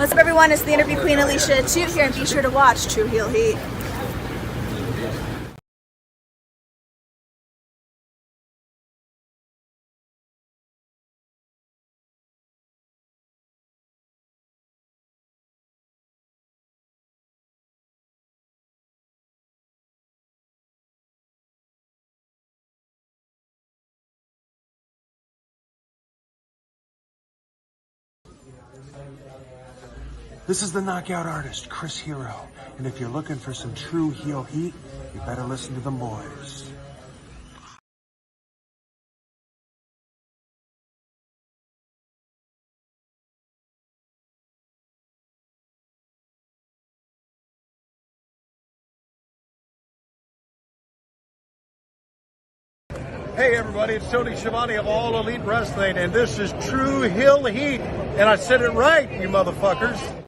What's up, everyone? It's the interview queen, Alicia Toot here, and be sure to watch True Heel Heat. This is the knockout artist, Chris Hero. And if you're looking for some true heel heat, you better listen to the boys. Hey everybody, it's Tony Schiavone of All Elite Wrestling, and this is True Heel Heat. And I said it right, you motherfuckers.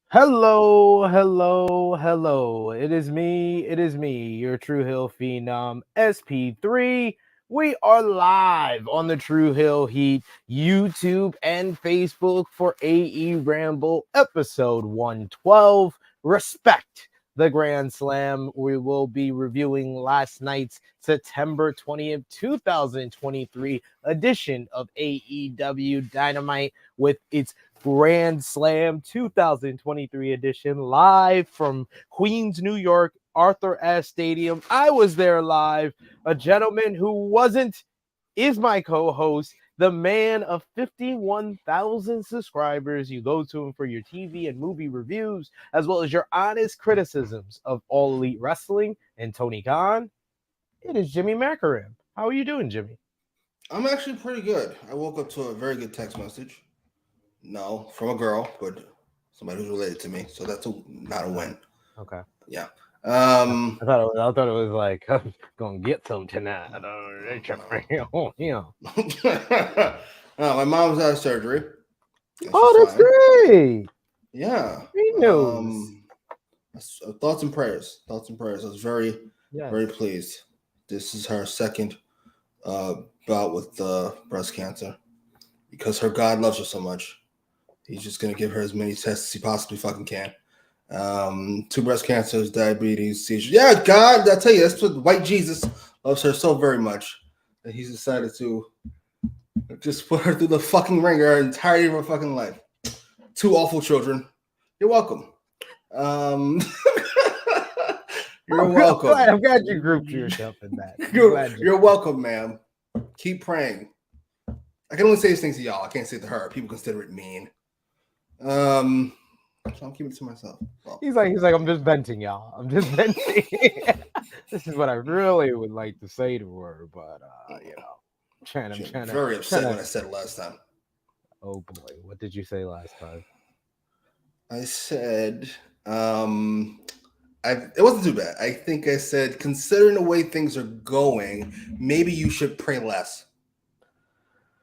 Hello. It is me, your True Hill Phenom, SP3. We are live on the True Hill Heat YouTube and Facebook for AEWramble episode 112. Respect the Grand Slam. We will be reviewing last night's September 20th, 2023 edition of AEW Dynamite with its Grand Slam 2023 edition, live from Queens, New York, Arthur Ashe Stadium. I was there live. A gentleman who wasn't is my co-host, the man of 51,000 subscribers. You go to him for your TV and movie reviews, as well as your honest criticisms of All Elite Wrestling and Tony Khan. It is Jimmy Macram. How are you doing, Jimmy? I'm actually pretty good. I woke up to a very good text message. No, from a girl, but somebody who's related to me. So that's not a win. Okay. Yeah. I thought it was like, I'm gonna get some tonight. My mom was out of surgery. Oh, that's great. Yeah. Great news. Thoughts and prayers. I was very pleased. This is her second bout with breast cancer because her God loves her so much. He's just going to give her as many tests as he possibly fucking can. 2 breast cancers, diabetes, seizures. Yeah, God, I tell you, that's what white Jesus loves her so very much that he's decided to just put her through the fucking ringer her entirety of her fucking life. 2 awful children. You're welcome. You're welcome. I'm glad you grouped yourself in that. You're welcome, ma'am. Keep praying. I can only say these things to y'all. I can't say it to her. People consider it mean. So I'm keeping it to myself. Well, he's like, I'm just venting, y'all. I'm just venting. This is what I really would like to say to her, but I'm trying to. Very upset when I said it last time. Oh boy, what did you say last time? I said, it wasn't too bad. I think I said, considering the way things are going, maybe you should pray less.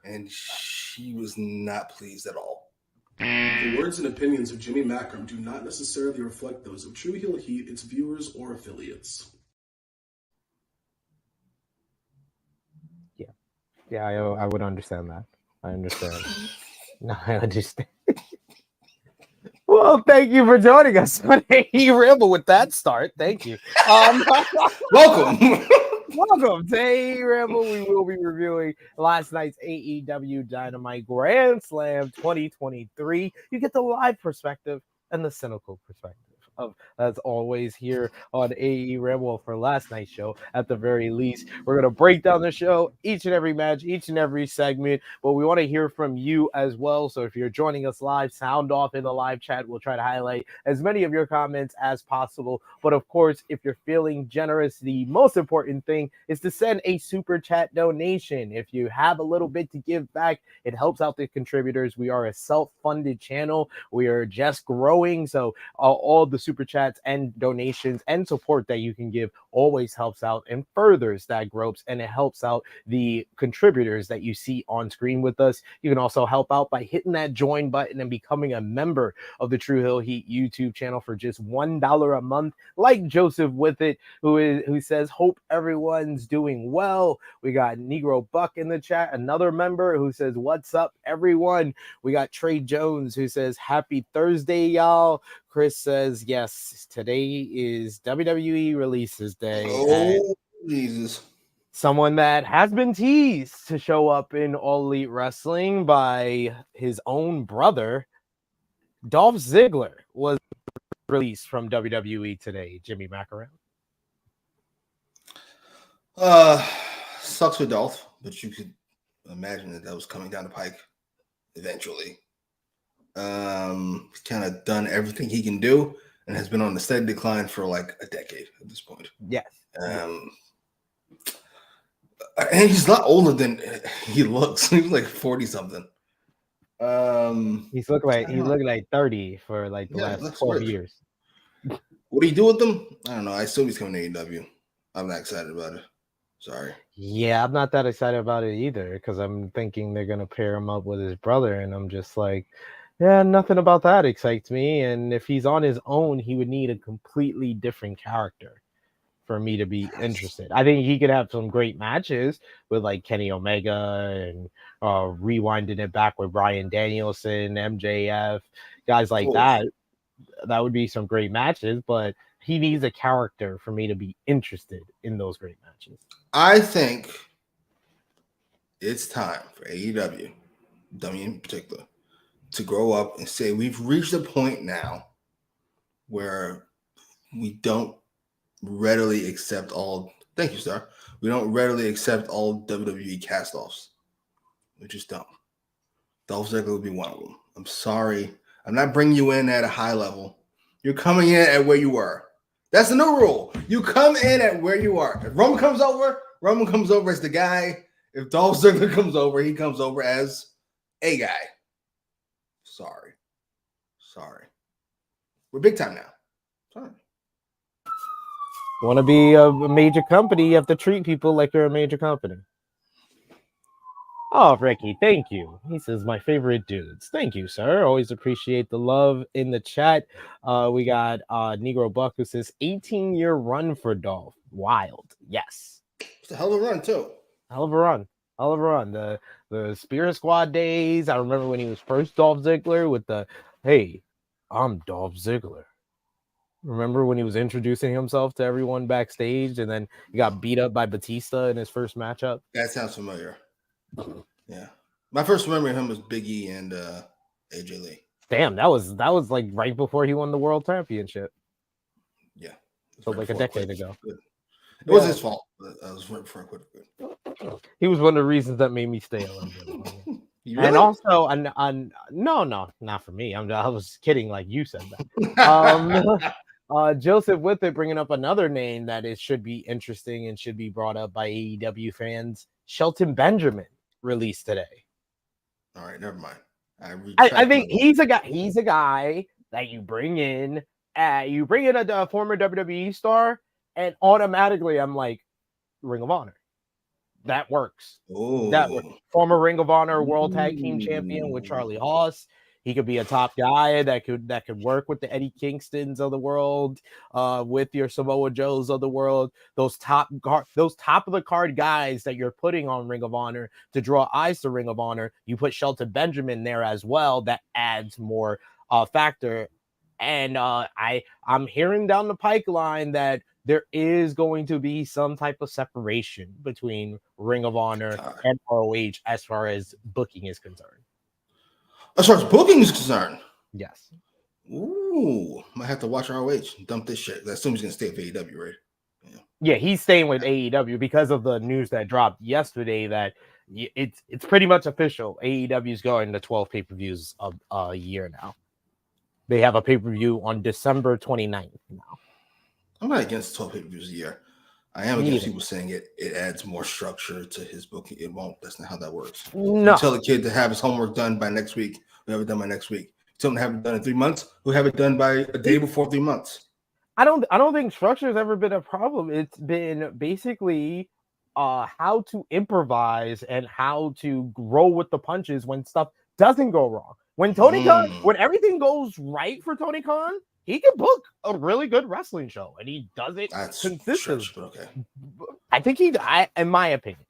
And she was not pleased at all. The words and opinions of Jimmy Macram do not necessarily reflect those of True Heel Heat, its viewers, or affiliates. Yeah, I would understand that. I understand. No, I understand. Well, thank you for joining us on AEWramble with that start. Thank you. Welcome. Welcome to AEWramble. We will be reviewing last night's AEW Dynamite Grand Slam 2023. You get the live perspective and the cynical perspective of, as always, here on AEWramble for last night's show. At the very least, we're going to break down the show, each and every match, each and every segment, but we want to hear from you as well. So if you're joining us live, sound off in the live chat. We'll try to highlight as many of your comments as possible. But of course, if you're feeling generous, the most important thing is to send a super chat donation. If you have a little bit to give back, it helps out the contributors. We are a self-funded channel. We are just growing. So all the super chats and donations and support that you can give always helps out and furthers that growth, and it helps out the contributors that you see on screen with us. You can also help out by hitting that join button and becoming a member of the True Heel Heat YouTube channel for just $1 a month, like Joseph with it, who says, hope everyone's doing well. We got Negro Buck in the chat, another member who says, what's up, everyone? We got Trey Jones who says, happy Thursday, y'all. Chris says, yes, today is WWE Releases Day. Oh, Jesus. Someone that has been teased to show up in All Elite Wrestling by his own brother, Dolph Ziggler, was released from WWE today. Jimmy Macram. Sucks for Dolph, but you could imagine that was coming down the pike eventually. He's kind of done everything he can do and has been on the steady decline for like a decade at this point. Yes. And he's not older than he looks. He's like 40 something. He's looked like 30 for like the last 12 years. What do you do with them? I don't know. I assume he's coming to AEW. I'm not excited about it. Sorry. Yeah, I'm not that excited about it either because I'm thinking they're gonna pair him up with his brother, and I'm just like, yeah, nothing about that excites me. And if he's on his own, he would need a completely different character for me to be interested. I think he could have some great matches with like Kenny Omega and rewinding it back with Bryan Danielson, MJF, guys like that. That would be some great matches, but he needs a character for me to be interested in those great matches. I think it's time for AEW, W in particular, to grow up and say we've reached a point now where we don't readily accept all. Thank you, sir. We don't readily accept all WWE cast-offs. We just don't. Dolph Ziggler would be one of them. I'm sorry. I'm not bringing you in at a high level. You're coming in at where you were. That's the new rule. You come in at where you are. If Roman comes over as the guy. If Dolph Ziggler comes over, he comes over as a guy. Sorry. We're big time now. Sorry. You want to be a major company, you have to treat people like you're a major company. Oh, Ricky, thank you. He says, my favorite dudes. Thank you, sir. Always appreciate the love in the chat. We got Negro Buck who says, 18-year run for Dolph. Wild. Yes. It's a hell of a run, too. Hell of a run. The Spirit Squad days. I remember when he was first Dolph Ziggler with the, hey, I'm Dolph Ziggler. Remember when he was introducing himself to everyone backstage and then he got beat up by Batista in his first matchup? That sounds familiar. Yeah. My first memory of him was Big E and AJ Lee. Damn, that was like right before he won the World Championship. Yeah. So like a decade ago. It was his fault. But I was right before I quit. He was one of the reasons that made me stay a little bit. Really? And also, no, not for me. I was kidding, like you said that. Joseph with it, bringing up another name that should be interesting and should be brought up by AEW fans. Shelton Benjamin released today. All right, never mind. I think he's a guy that you bring in. You bring in a former WWE star, and automatically I'm like, Ring of Honor. That works. Ooh. That works. Former Ring of Honor World Tag Team Champion with Charlie Haas. He could be a top guy that could work with the Eddie Kingstons of the world, with your Samoa Joes of the world, those top of the card guys that you're putting on Ring of Honor to draw eyes to Ring of Honor. You put Shelton Benjamin there as well. That adds more factor. And I'm hearing down the pipeline that there is going to be some type of separation between Ring of Honor and ROH as far as booking is concerned. As far as booking is concerned? Yes. Ooh, might have to watch ROH and dump this shit. I assume he's going to stay with AEW, right? Yeah, he's staying with AEW because of the news that dropped yesterday that it's pretty much official. AEW is going to 12 pay-per-views a year now. They have a pay-per-view on December 29th now. I'm not against 12 pay-per-views a year. I am against people saying it adds more structure to his booking. It won't. That's not how that works. No. You tell the kid to have his homework done by next week. We have it done by next week. Tell him to have it done in 3 months. We'll have it done by a day before 3 months. I don't think structure has ever been a problem. It's been basically how to improvise and how to roll with the punches when stuff doesn't go wrong. When Tony Khan, when everything goes right for Tony Khan, he can book a really good wrestling show, and he does it consistently. Okay. I think in my opinion,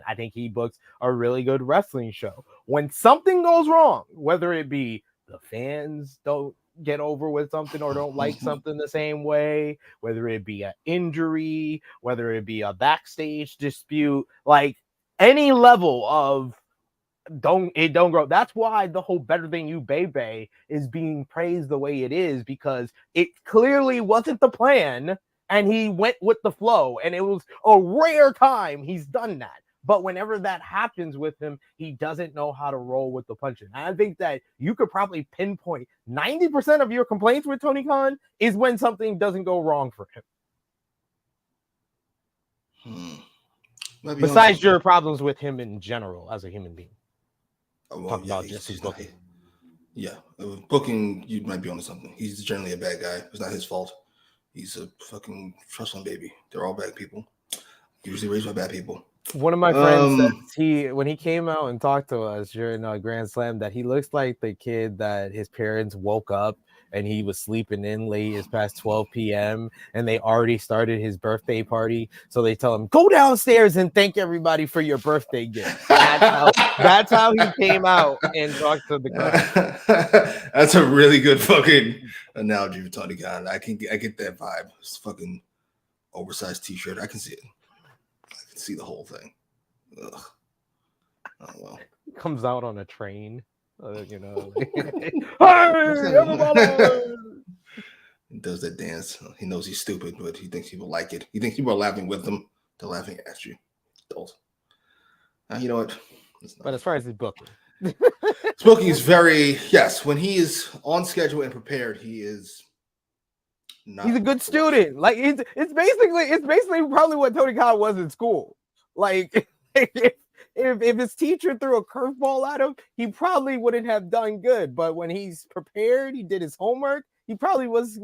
I think he books a really good wrestling show. When something goes wrong, whether it be the fans don't get over with something or don't like something the same way, whether it be an injury, whether it be a backstage dispute, like any level of don't grow. That's why the whole Better Than You Baby is being praised the way it is, because it clearly wasn't the plan and he went with the flow, and it was a rare time he's done that. But whenever that happens with him, he doesn't know how to roll with the punches. And I think that you could probably pinpoint 90% of your complaints with Tony Khan is when something doesn't go wrong for him. Besides your problems with him in general as a human being. Talking about just his booking. Booking, you might be onto something. He's generally a bad guy. It's not his fault. He's a fucking trust fund baby. They're all bad people. Usually raised by bad people. One of my friends said when he came out and talked to us during Grand Slam, that he looks like the kid that his parents woke up and he was sleeping in late. It's past 12 p.m. and they already started his birthday party. So they tell him, go downstairs and thank everybody for your birthday gift. That's how he came out and talked to the crowd. That's a really good fucking analogy for Tony Khan. I get that vibe. It's fucking oversized t-shirt. I can see it. I can see the whole thing. Ugh. Oh well. Comes out on a train. Hey, He does that dance. He knows he's stupid, but he thinks people like it. He thinks people are laughing with him. They're laughing at you. Adult. You know what? But as far as his booking, his booking is very when he is on schedule and prepared, he is not. He's a good student. Like it's basically probably what Tony Khan was in school. Like if his teacher threw a curveball at him, he probably wouldn't have done good. But when he's prepared, he did his homework, he probably was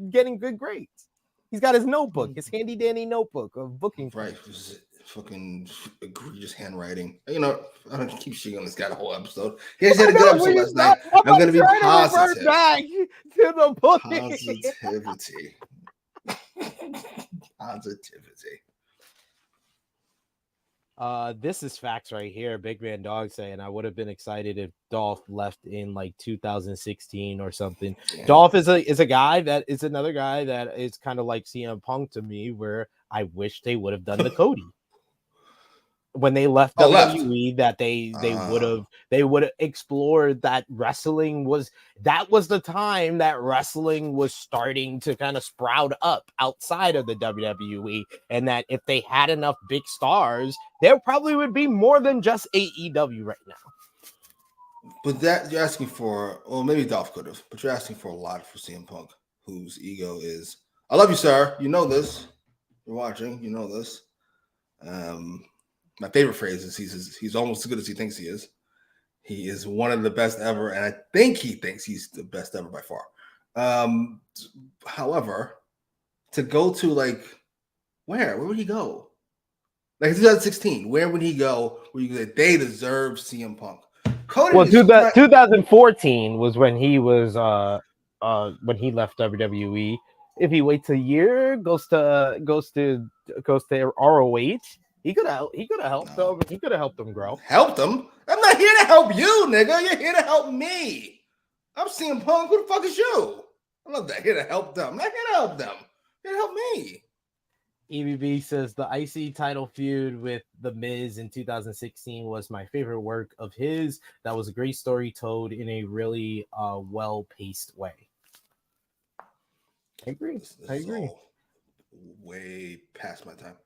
getting good grades. He's got his notebook, his handy dandy notebook of booking. Right. Fucking egregious handwriting. You know, I don't keep shitting on this guy the whole episode. He actually had a good episode last night. I'm going to be positive. Back to the booking. Positivity. This is facts right here. Big Man Dog saying I would have been excited if Dolph left in like 2016 or something. Yeah. Dolph is a guy that is another guy that is kind of like CM Punk to me, where I wish they would have done the Cody. When they left WWE, that they would have explored that wrestling was the time that wrestling was starting to kind of sprout up outside of the WWE, and that if they had enough big stars, there probably would be more than just AEW right now. But that you're asking for, well, maybe Dolph could have, but you're asking for a lot for CM Punk, whose ego is, I love you, sir. You know this. You're watching. You know this. My favorite phrase is he's almost as good as he thinks he is. He is one of the best ever, and I think he thinks he's the best ever by far. However, to go to like where would he go? Like 2016, where would he go? Where you say they deserve CM Punk? Cody. Well, 2014 was when he was when he left WWE. If he waits a year, goes to ROH, he could have helped them. He could have helped them grow. Helped them? I'm not here to help you, nigga. You're here to help me. I'm CM Punk. Who the fuck is you? I'm not here to help them. I'm not here to help them. Here to help me. EBB says the IC title feud with The Miz in 2016 was my favorite work of his. That was a great story told in a really well-paced way. I agree. Way past my time.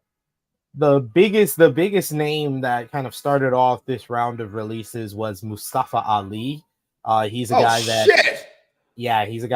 The biggest name that kind of started off this round of releases was Mustafa Ali. He's a guy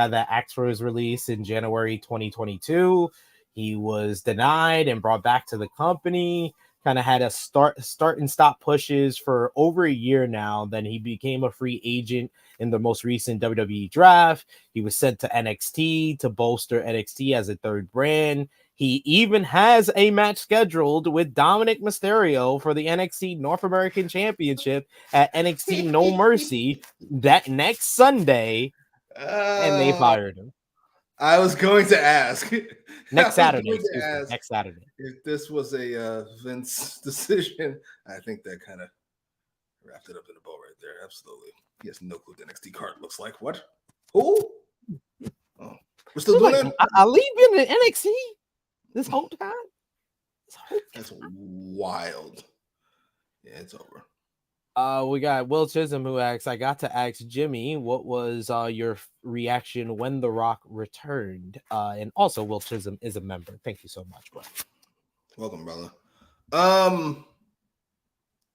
that asked for his release in January 2022. He was denied and brought back to the company. Kind of had a start and stop pushes for over a year now. Then he became a free agent in the most recent WWE draft. He was sent to NXT to bolster NXT as a third brand. He even has a match scheduled with Dominic Mysterio for the NXT North American Championship at NXT No Mercy that next Sunday, and they fired him. I was going to ask next Saturday. If this was a Vince decision, I think that kind of wrapped it up in a bow right there. Absolutely. He has no clue what the NXT card looks like. What? Who? Oh, we're still doing it. Ali been in NXT this whole time. That's wild. Yeah, it's over. We got Will Chisholm who asks, I got to ask Jimmy, what was your reaction when The Rock returned? And also Will Chisholm is a member. Thank you so much, bro. Welcome, brother. I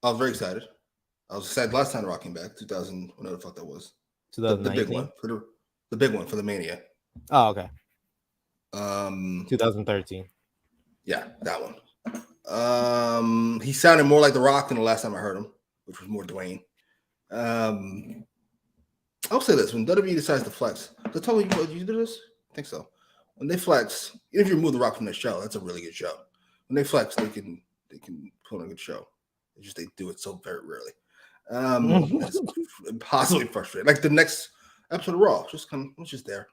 was very excited. I was excited last time The Rock came back, 2000, whatever the fuck that was. 2019? The big one. The big one for the Mania. Oh, okay. 2013. Yeah, that one. He sounded more like The Rock than the last time I heard him, which was more Dwayne. I'll say this: when WWE decides to flex, they tell you what you do this. I think so. When they flex, even if you remove The Rock from the show, that's a really good show. When they flex, they can put on a good show. It's just they do it so very rarely. It's impossibly frustrating. Like the next episode of Raw, it's just there.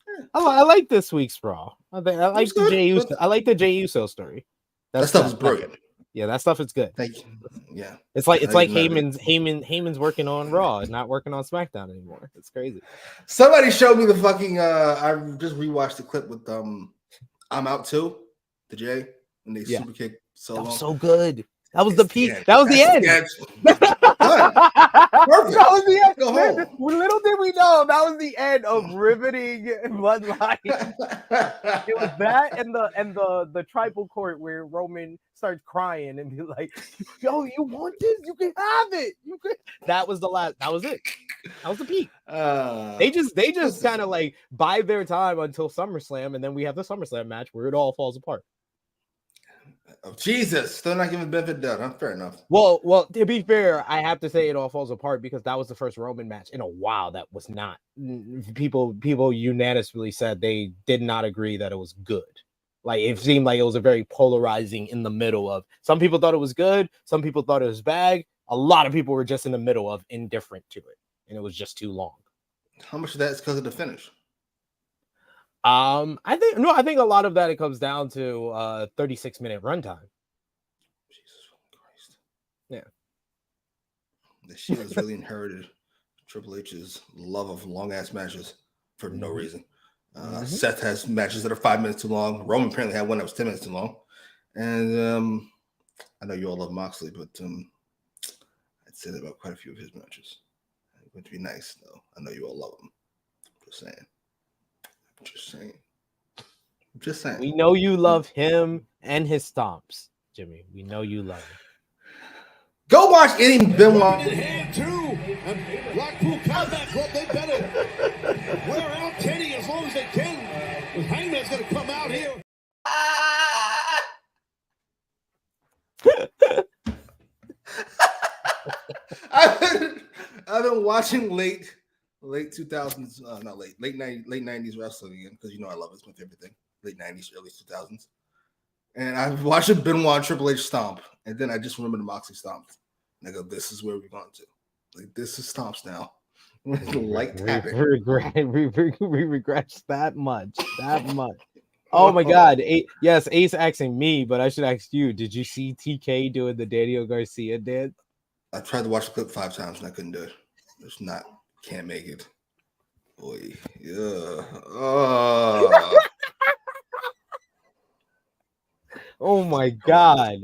Yeah. I like this week's Raw. I like the Jey Uso. I like the Jey Uso story. That stuff is brilliant. Yeah, that stuff is good. Thank you. Yeah, it's like Heyman's working on Raw and not working on SmackDown anymore. It's crazy. Somebody showed me the fucking. I just rewatched the clip with I'm Out Too, the Jay when they super kick so long. So good. That was the peak. That was the end. Perfect. That was the end. Go home. Little did we know that was the end of riveting Bloodline. It was that and the tribal court where Roman starts crying and be like, "Yo, you want this? You can have it. You can." That was the last. That was it. That was the peak. They just kind of like bide their time until SummerSlam, and then we have the SummerSlam match where it all falls apart. Oh, Jesus, still not giving benefit of doubt, huh? Fair enough. Well, to be fair, I have to say it all falls apart because that was the first Roman match in a while that was not. People unanimously said they did not agree that it was good. Like it seemed like it was a very polarizing in the middle of. Some people thought it was good, some people thought it was bad. A lot of people were just in the middle of indifferent to it, and it was just too long. How much of that is because of the finish? I think a lot of that it comes down to 36-minute runtime. Jesus Christ. Yeah. The Shield has really inherited Triple H's love of long ass matches for no reason. Seth has matches that are 5 minutes too long. Roman apparently had one that was 10 minutes too long. And I know you all love Moxley, but I'd say that about quite a few of his matches. It's going to be nice, though. I know you all love him. Just saying. Just saying. We know you love him and his stomps, Jimmy. We know you love him. Go watch any Benoit. Hand too, and Blackpool Combat Club, they better wear out Kenny as long as they can. Because Hangman's going to come out here. I've been watching late 2000s, not late 90s wrestling again because you know I love it. It's my favorite thing. Late 90s, early 2000s. And I watched a Benoit Triple H stomp, and then I just remember the Moxley stomp. And I go, this is where we're going to. Like this stops now. Like we tapping. regress that much. Oh my God! Yes, Ace asking me, but I should ask you. Did you see TK doing the Daniel Garcia dance? I tried to watch the clip 5 times and I couldn't do it. Can't make it. Boy, yeah. Oh my God.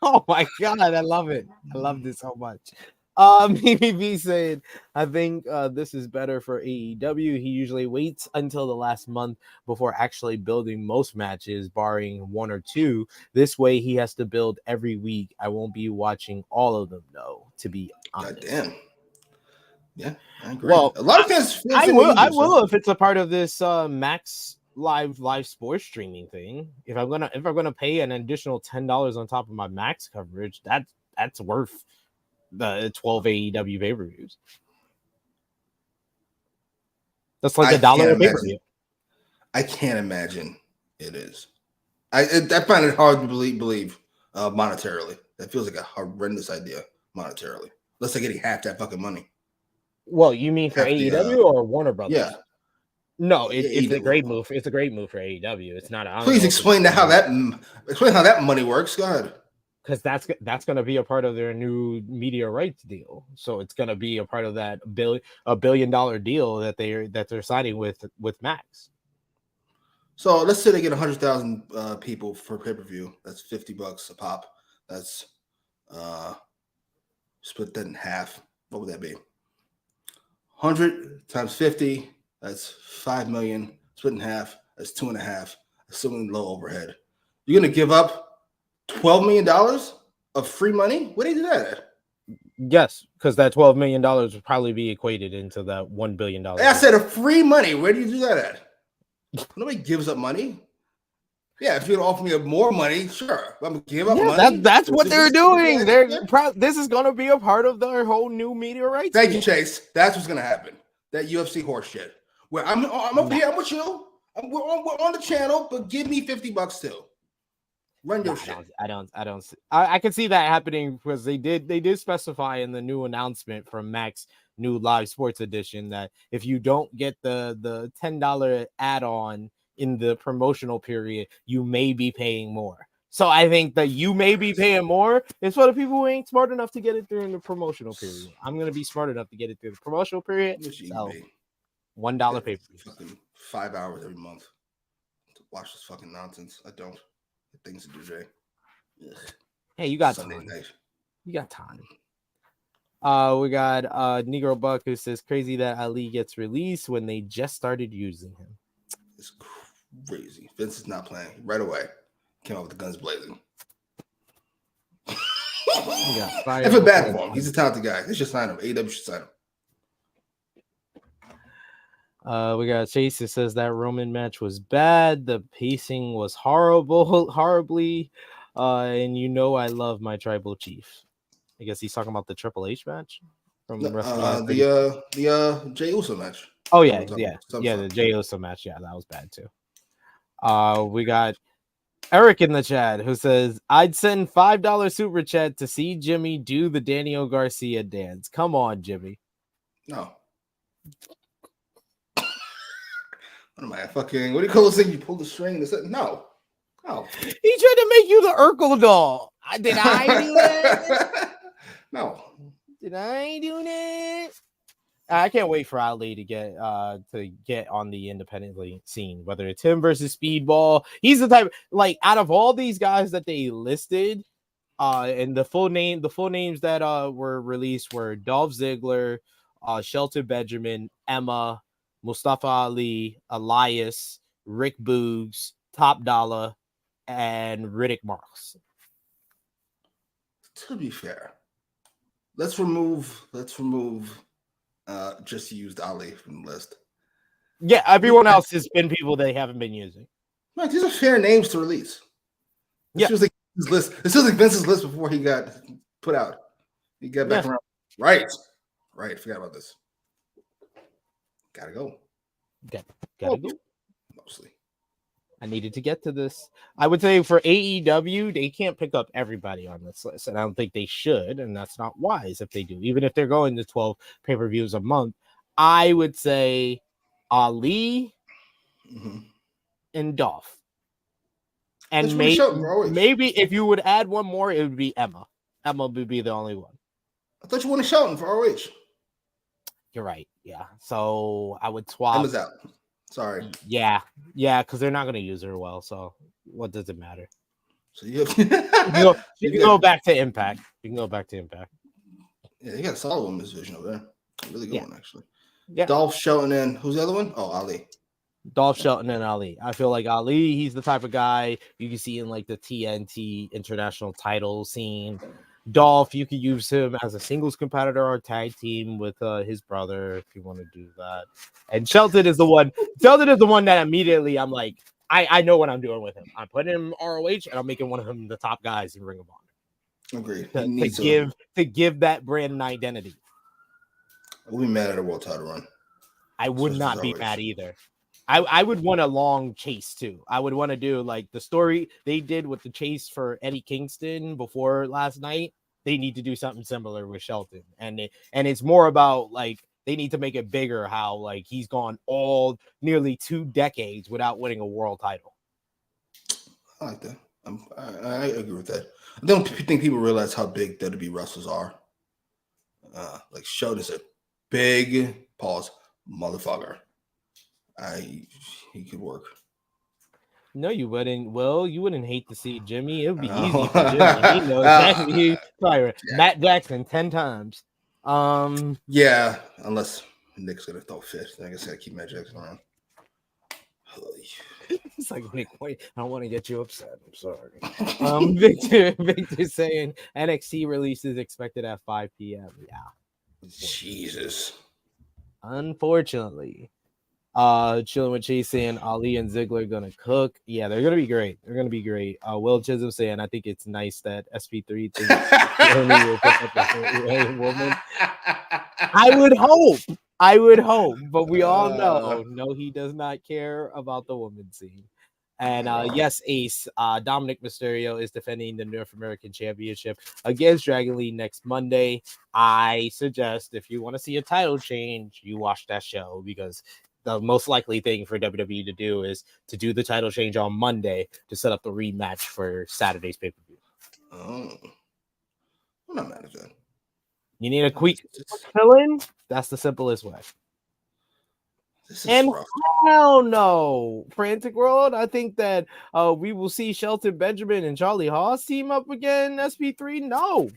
Oh my God, I love it. I love this so much. BBB said, I think this is better for AEW. He usually waits until the last month before actually building most matches, barring 1 or 2. This way he has to build every week. I won't be watching all of them, though, to be honest. God damn. Yeah, I agree. Well, a lot of fans I will if it's a part of this Max live sports streaming thing. If I'm gonna pay an additional $10 on top of my Max coverage, that's worth the 12 AEW pay-per-views. That's like $1 a pay-per-view. I can't imagine it is. I find it hard to believe monetarily. That feels like a horrendous idea monetarily. Unless they're getting half that fucking money. Well, you mean for AEW or Warner Brothers? Yeah. No, it's a great move. It's a great move for AEW. It's not. Please explain how that money works. Go ahead. Because that's going to be a part of their new media rights deal. So it's going to be a part of that $1 billion deal that they're signing with Max. So let's say they get 100,000 people for pay-per-view. That's $50 a pop. That's split that in half. What would that be? 100 times 50. That's 5 million. Split in half. That's 2.5. Assuming low overhead. You're gonna give up $12 million of free money? Where do you do that at? Yes, because that $12 million would probably be equated into that $1 billion. I said a free money. Where do you do that at? Nobody gives up money. Yeah, if you're gonna offer me more money, sure. I'm gonna give up money. That's what they're doing. This is gonna be a part of their whole new media rights. Thank you, Chase. That's what's gonna happen. That UFC horse shit. Where I'm up here. I'm with you. We're on the channel, but give me $50 too. Run your shit. I can see that happening because they did specify in the new announcement from Max new live sports edition that if you don't get the $10 add-on in the promotional period, you may be paying more. So I think that you may be paying more is for the people who ain't smart enough to get it during the promotional period. I'm gonna be smart enough to get it through the promotional period. So $1 pay-per-view. Fucking 5 hours every month to watch this fucking nonsense. I don't. Things to do, Jay. Ugh. Hey, you got Sunday time. night. You got time. We got Negro Buck who says crazy that Ali gets released when they just started using him. It's crazy. Vince is not playing right away. Came out with the guns blazing. I feel bad for him. He's a talented guy. They should sign him. AEW should sign him. We got Chase that says that Roman match was bad. The pacing was horribly. And I love my tribal chief. I guess he's talking about the Triple H match from the Jey Uso match. Oh yeah, the Jey Uso match. Yeah, that was bad too. We got Eric in the chat who says, I'd send $5 super chat to see Jimmy do the Daniel Garcia dance. Come on, Jimmy. No. What am I fucking? What do you call this thing? You pull the string? No. He tried to make you the Urkel doll. Did I do that? No. Did I do that? I can't wait for Ali to get on the independent scene, whether it's him versus Speedball. He's the type, like, out of all these guys that they listed, and the full names that were released were Dolph Ziggler, Shelton Benjamin, Emma, Mustafa Ali, Elias, Rick Boogs, Top Dollar, and Riddick Moss. To be fair, let's remove just used Ali from the list. Yeah, everyone else has been people they haven't been using. Right, these are fair names to release. This was like his list. This was like Vince's list before he got put out. He got back around. Right. Forgot about this. Gotta go. Gotta go. Mostly. I needed to get to this. I would say for AEW, they can't pick up everybody on this list, and I don't think they should, and that's not wise if they do. Even if they're going to 12 pay-per-views a month, I would say Ali and Dolph. And maybe if you would add one more, it would be Emma. Emma would be the only one. I thought you wanted Shelton for ROH. You're right. Yeah. So I would swap. Emma's out. Sorry. Yeah. Yeah. Because they're not going to use her well. So what does it matter? So you can go back to Impact. You can go back to Impact. Yeah, you got a solid women's division over there. Really good one, actually. Yeah. Dolph, Shelton, and who's the other one? Oh, Ali. Dolph, Shelton, and Ali. I feel like Ali, he's the type of guy you can see in like the TNT international title scene. Dolph, you could use him as a singles competitor or tag team with his brother if you want to do that. And Shelton is the one. Shelton is the one that immediately I'm like, I know what I'm doing with him. I'm putting him ROH and I'm making one of him the top guys in Ring of Honor. Agreed. To give that brand an identity. We'll be mad at a world title run. I would not be mad either. I would want a long chase too. I would want to do like the story they did with the chase for Eddie Kingston before last night. They need to do something similar with Shelton, and it's more about like they need to make it bigger. How like he's gone nearly 2 decades without winning a world title. I like that. I agree with that. I don't think people realize how big WWE wrestlers are. Like Shelton's a big motherfucker. He could work. No, you wouldn't. Well, you wouldn't hate to see Jimmy. It would be easy for Jimmy. He knows exactly. He probably Matt Jackson 10 times. Yeah, unless Nick's gonna throw fit. I guess I gotta keep Matt Jackson around. It's like Nick, wait, I don't want to get you upset. I'm sorry. Victor saying NXT release is expected at 5 p.m. Yeah. Jesus. Unfortunately. Chilling with Chase saying Ali and Ziggler are gonna cook. Yeah, they're gonna be great. They're gonna be great. Will Chisholm saying I think it's nice that SP3 thinks Tony will pick up a woman. I would hope, but we all know no, he does not care about the women's scene. And yes, Ace, Dominic Mysterio is defending the North American Championship against Dragon Lee next Monday. I suggest if you want to see a title change, you watch that show because the most likely thing for WWE to do is to do the title change on Monday to set up the rematch for Saturday's pay-per-view. Oh, I'm not mad at that. You need a quick fill-in? That's the simplest way. And rough. Hell no, Frantic World. I think that we will see Shelton Benjamin and Charlie Haas team up again. SP3. No,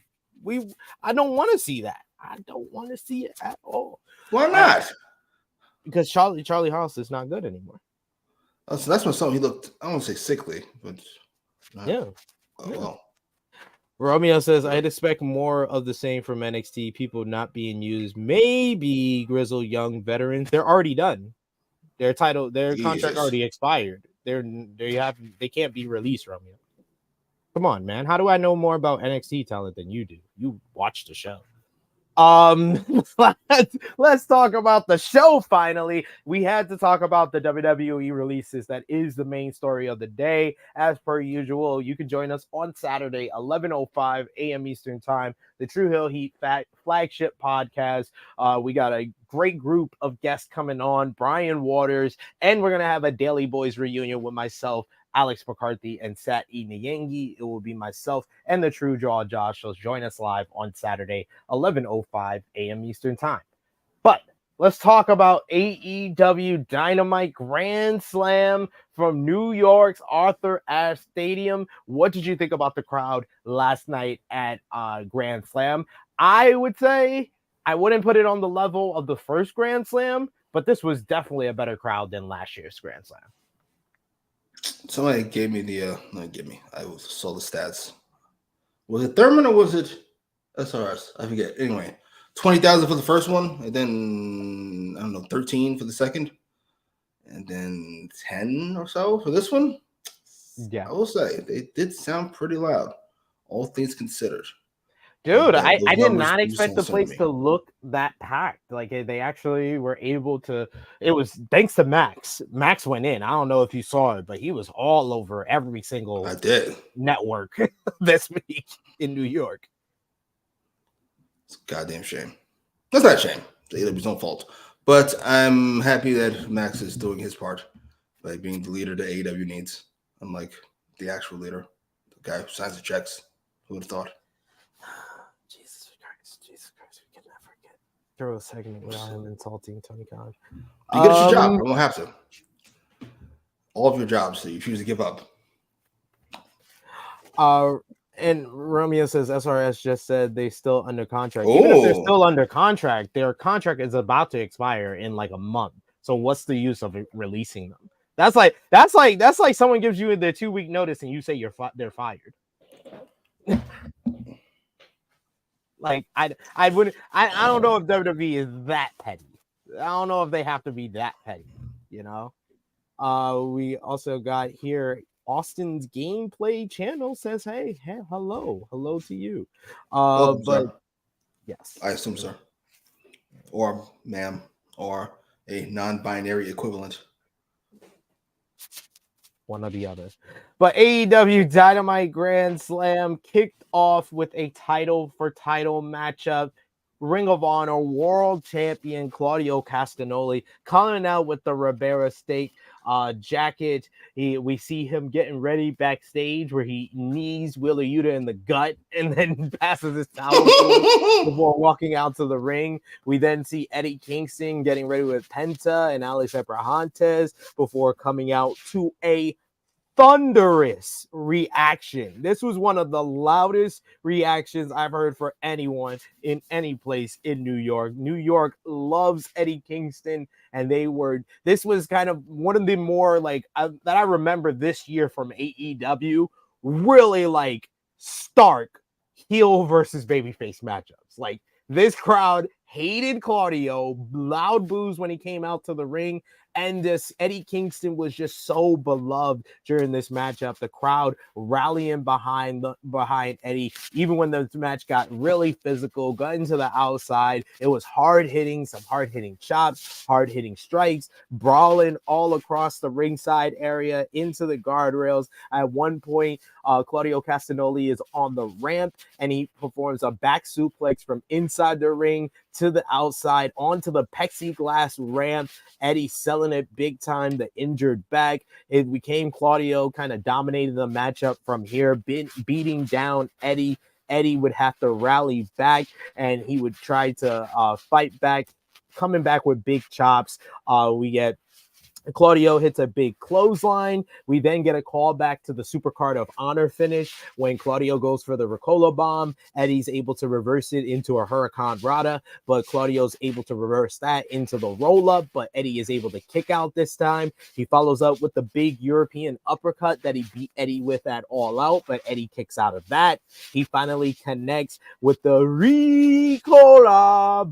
I don't want to see that. I don't want to see it at all. Why not? Because Charlie Haas is not good anymore. So that's when something he looked. I don't want to say sickly, but yeah. Well. Romeo says, I'd expect more of the same from NXT. People not being used. Maybe grizzled young veterans. They're already done. Their contract already expired. They can't be released, Romeo. Come on, man. How do I know more about NXT talent than you do? You watch the show. Let's talk about the show. Finally, we had to talk about the WWE releases. That is the main story of the day. As per usual, you can join us on Saturday, 11:05 a.m. Eastern Time, the True Hill Heat flagship podcast. We got a great group of guests coming on, Brian Waters, and we're gonna have a Daily Boys reunion with myself, Alex McCarthy, and Sat E. Nyangi. It will be myself and the True Jaw Josh. So join us live on Saturday, 11:05 a.m. Eastern Time. But let's talk about AEW Dynamite Grand Slam from New York's Arthur Ashe Stadium. What did you think about the crowd last night at Grand Slam? I would say I wouldn't put it on the level of the first Grand Slam, but this was definitely a better crowd than last year's Grand Slam. Somebody gave me I saw the stats. Was it Thurman or was it SRS? I forget. Anyway, 20,000 for the first one, and then I don't know, 13 for the second, and then 10 or so for this one. Yeah, I will say they did sound pretty loud, all things considered. Dude, Like I those did numbers not do expect sound the similar place to to me. look that packed. Like they actually were able to. It was thanks to Max. Max went in. I don't know if you saw it, but he was all over every single I did. network this week in New York. It's a goddamn shame. That's not a shame. It's AEW's own fault. But I'm happy that Max is doing his part by being the leader that AEW needs, unlike the actual leader, the guy who signs the checks. Who would have thought? Jesus Christ, we can never get through a segment without him insulting Tony Khan. You get your job. I won't have to. All of your jobs that you choose to give up. And Romeo says SRS just said they still under contract. Even if they're still under contract, their contract is about to expire in like a month. So what's the use of releasing them? That's like someone gives you their 2-week notice and you say they're fired. Like I don't know if WWE is that petty. I don't know if they have to be that petty, you know. We also got here Austin's gameplay channel says, hey, hello to you. Welcome, But sir. yes, I assume, sir, or ma'am, or a non-binary equivalent. One or the other. But AEW Dynamite Grand Slam kicked off with a title matchup. Ring of Honor World Champion Claudio Castagnoli coming out with the Ribera Steak jacket. We see him getting ready backstage where he knees Wheeler Yuta in the gut and then passes his towel before walking out to the ring. We then see Eddie Kingston getting ready with Penta and Alex Abrahantes before coming out to a thunderous reaction. This was one of the loudest reactions I've heard for anyone in any place in New York. New York loves Eddie Kingston, and this was kind of one of the more like that I remember this year from AEW, really like stark heel versus babyface matchups. Like this crowd hated Claudio, loud boos when he came out to the ring. And this Eddie Kingston was just so beloved during this matchup. The crowd rallying behind Eddie, even when the match got really physical, got into the outside. It was hard hitting, some hard hitting chops, hard hitting strikes, brawling all across the ringside area into the guardrails. At one point, Claudio Castagnoli is on the ramp and he performs a back suplex from inside the ring to the outside onto the plexiglass ramp. Eddie selling it big time, the injured back. It became Claudio kind of dominating the matchup from here, beating down Eddie. Eddie would have to rally back and he would try to fight back, coming back with big chops. We get Claudio hits a big clothesline. We then get a call back to the Supercard of Honor finish when Claudio goes for the Ricola bomb. Eddie's able to reverse it into a Hurricane Rana, but Claudio's able to reverse that into the roll-up, but Eddie is able to kick out this time. He follows up with the big European uppercut that he beat Eddie with at All Out, but Eddie kicks out of that. He finally connects with the Ricola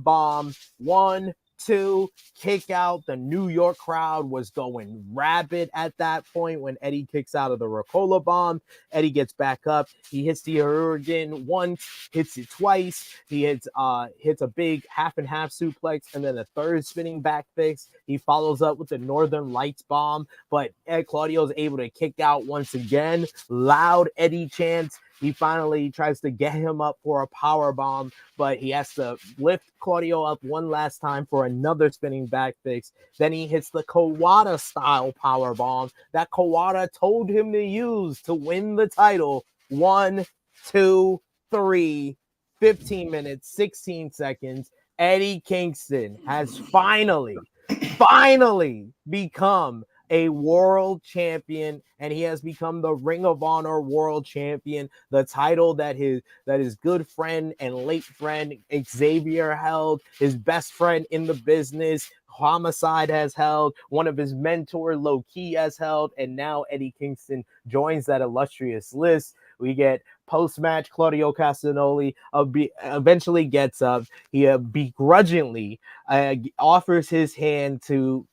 bomb. 1, 2, kick out. The New York crowd was going rabid at that point when Eddie kicks out of the Ricola bomb. Eddie gets back up. He hits the Hurricane once, hits it twice. He hits a big half and half suplex and then a third spinning back fix. He follows up with the Northern Lights bomb, but Claudio is able to kick out once again. Loud Eddie chants. He finally tries to get him up for a power bomb, but he has to lift Claudio up one last time for another spinning back fix. Then he hits the Kawada style power bomb that Kawada told him to use to win the title. 1, 2, 3, 15 minutes, 16 seconds. Eddie Kingston has finally become a world champion, and he has become the Ring of Honor world champion, the title that his good friend and late friend Xavier held, his best friend in the business Homicide has held, one of his mentor Low Key has held, and now Eddie Kingston joins that illustrious list. We get post-match Claudio Castagnoli eventually gets up. He begrudgingly offers his hand to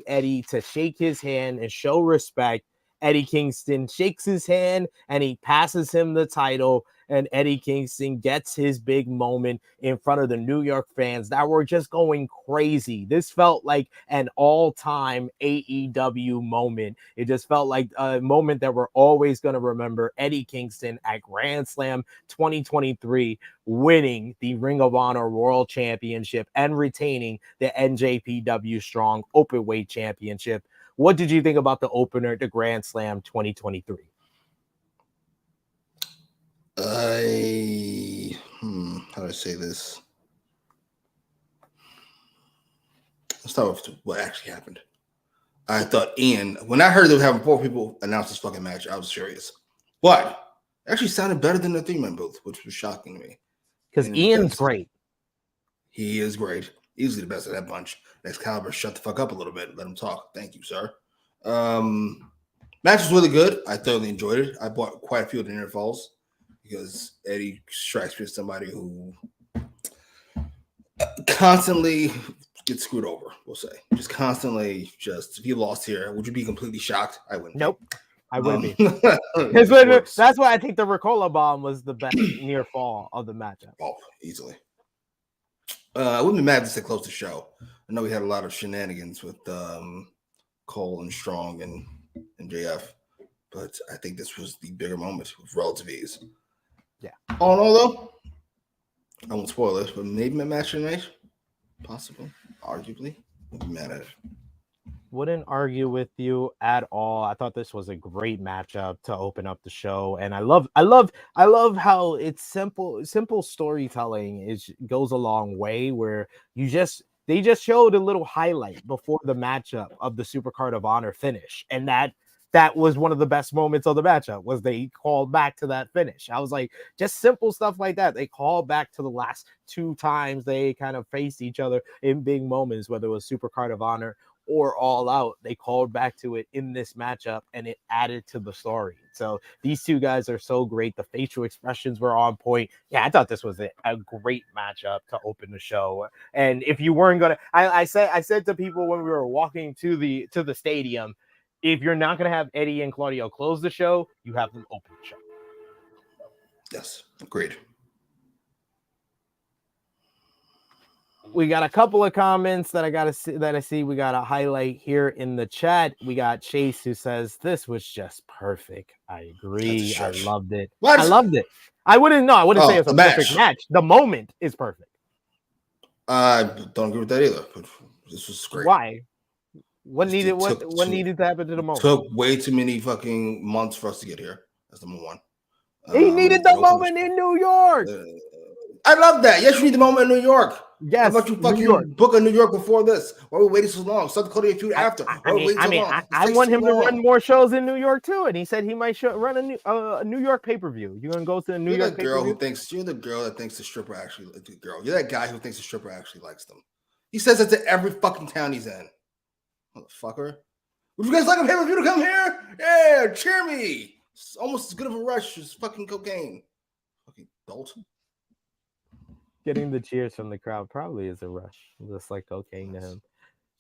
Eddie to shake his hand and show respect. Eddie Kingston shakes his hand and he passes him the title, and Eddie Kingston gets his big moment in front of the New York fans that were just going crazy. This felt like an all-time AEW moment. It just felt like a moment that we're always going to remember. Eddie Kingston at Grand Slam 2023 winning the Ring of Honor World Championship and retaining the NJPW Strong Openweight Championship. What did you think about the opener to Grand Slam 2023? How do I say this? Let's start with what actually happened. I thought when I heard they were having 4 people announce this fucking match, I was serious. But it actually sounded better than the 3-man booth, which was shocking to me. Because Ian's great. He is great. Easily the best of that bunch. Excalibur, shut the fuck up a little bit. Let him talk. Thank you, sir. Match was really good. I thoroughly enjoyed it. I bought quite a few of the near falls because Eddie strikes me as somebody who constantly gets screwed over, we'll say. Just constantly, if he lost here, would you be completely shocked? I wouldn't. Nope. I wouldn't be. That's why I think the Ricola Bomb was the best near fall of the matchup. Oh, easily. I wouldn't be mad if they closed the show. I know we had a lot of shenanigans with Cole and Strong and JF, but I think this was the bigger moment with relative ease. Yeah. All in all, though, I won't spoil it, but maybe my match tonight, possibly, arguably, I'll be mad at it. Wouldn't argue with you at all. I thought this was a great matchup to open up the show, and I love how it's simple storytelling goes a long way. Where they just showed a little highlight before the matchup of the Supercard of Honor finish, and that was one of the best moments of the matchup. Was they called back to that finish? I was like, just simple stuff like that. They called back to the last 2 times they kind of faced each other in big moments, whether it was Supercard of Honor or All Out. They called back to it in this matchup, and it added to the story. So these 2 guys are so great. The facial expressions were on point. Yeah, I thought this was a great matchup to open the show. And if you weren't gonna, I said to people when we were walking to the stadium, if you're not gonna have Eddie and Claudio close the show, you have them open the show. Yes, agreed. We got a couple of comments that I see. We got a highlight here in the chat. We got Chase who says this was just perfect. I agree. I loved it. What? I loved it. I wouldn't say it's a perfect match. The moment is perfect. I don't agree with that either. But this was great. Why? What needed to happen to the moment? It took way too many fucking months for us to get here. That's number one. He needed the moment in New York. I love that. Yes, you need the moment in New York. Yes. How about you fucking book a New York before this? Why are we waiting so long? South Dakota feud after. I want him to run more shows in New York too, and he said he might run a New York pay-per-view. You're gonna go to the New York girl pay-per-view? you're the girl that thinks the stripper actually the girl. You're that guy who thinks the stripper actually likes them. He says it to every fucking town he's in. Motherfucker. Would you guys like a pay-per-view to come here? Yeah, cheer me. It's almost as good of a rush as fucking cocaine. Fucking Dalton. Getting the cheers from the crowd probably is a rush, just like cocaine to him.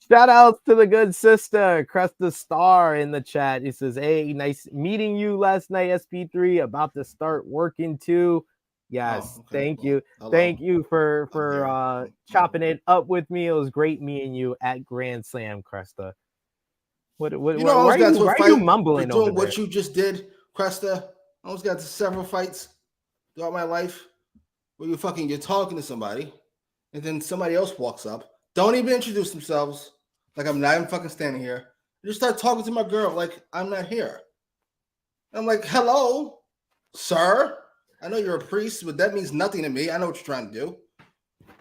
Shout out to the good sister, Cresta Star in the chat. He says, hey, nice meeting you last night, SP3. About to start working too. Yes, thank you. Hello. Thank you for chopping it up with me. It was great meeting you at Grand Slam, Cresta. Why are you mumbling over there? What you just did, Cresta? I almost got to several fights throughout my life where you're talking to somebody and then somebody else walks up. Don't even introduce themselves. Like I'm not even fucking standing here. You just start talking to my girl like I'm not here. I'm like, hello, sir. I know you're a priest, but that means nothing to me. I know what you're trying to do.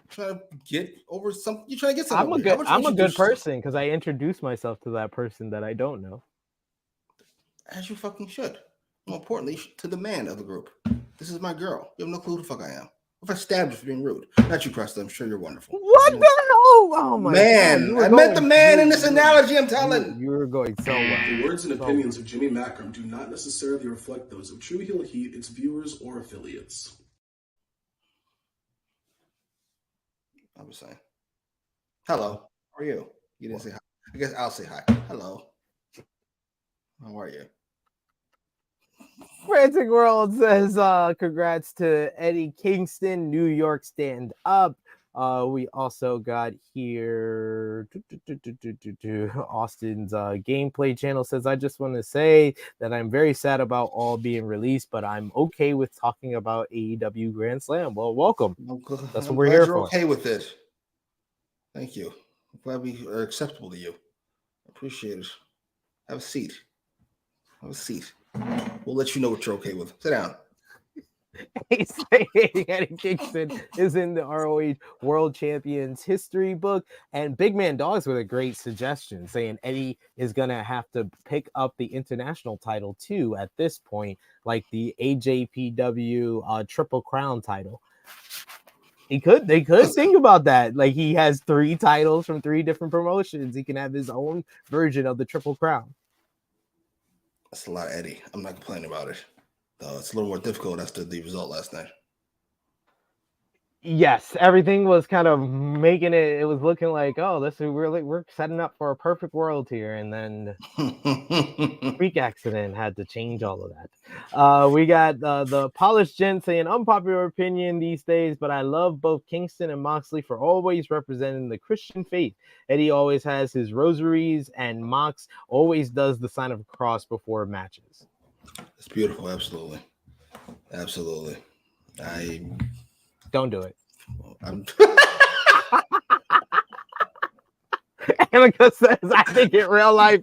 Trying to get over something. You're trying to get something. I'm a good person because I introduce myself to that person that I don't know. As you fucking should. More importantly, to the man of the group. This is my girl. You have no clue who the fuck I am. If I stabbed you for being rude. Not you, Cresta. I'm sure you're wonderful. What the hell? Oh my man, I met the man in this analogy, I'm telling. You were going so well. The words and opinions of Jimmy Macram do not necessarily reflect those of True Heel Heat, its viewers, or affiliates. I was saying. Hello. How are you? You didn't say hi. I guess I'll say hi. Hello. How are you? Frantic World says, congrats to Eddie Kingston, New York stand up. We also got here Austin's gameplay channel says, I just want to say that I'm very sad about all being released, but I'm okay with talking about AEW Grand Slam. Well, welcome. That's what we're here for. Okay with it. Thank you. I'm glad we are acceptable to you. I appreciate it. Have a seat. Have a seat. We'll let you know what you're okay with. Sit down. He's saying Eddie Kingston is in the ROH World Champions history book, and Big Man Dogs with a great suggestion saying Eddie is gonna have to pick up the international title too at this point, like the AJPW Triple Crown title. They could think about that. Like, he has 3 titles from 3 different promotions. He can have his own version of the Triple Crown. That's a lot of Eddie. I'm not complaining about it. Though it's a little more difficult after the result last night. Yes, everything was kind of making it. It was looking like, oh, we're setting up for a perfect world here, and then freak accident had to change all of that. We got the polished gent saying, unpopular opinion these days, but I love both Kingston and Moxley for always representing the Christian faith. Eddie always has his rosaries, and Mox always does the sign of a cross before matches. It's beautiful, absolutely. Don't do it. I'm Amica says, I think in real life,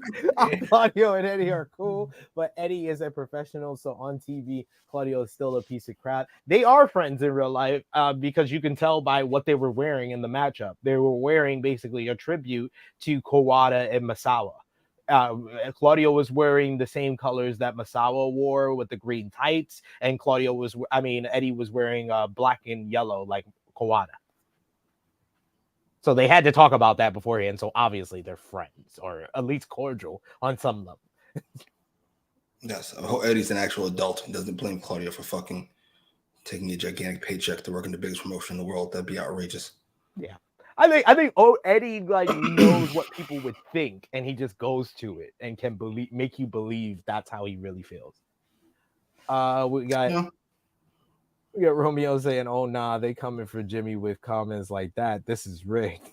Claudio and Eddie are cool, but Eddie is a professional, so on TV, Claudio is still a piece of crap. They are friends in real life because you can tell by what they were wearing in the matchup. They were wearing basically a tribute to Kawada and Masawa. Claudio was wearing the same colors that Masawa wore with the green tights, and Eddie was wearing black and yellow like Kawada. So they had to talk about that beforehand. So obviously they're friends, or at least cordial on some level. Yes, I hope Eddie's an actual adult and doesn't blame Claudio for fucking taking a gigantic paycheck to work in the biggest promotion in the world. That'd be outrageous. Yeah. I think Eddie knows what people would think, and he just goes to it and can make you believe that's how he really feels. We got Romeo saying, "Oh nah, they coming for Jimmy with comments like that. This is rigged."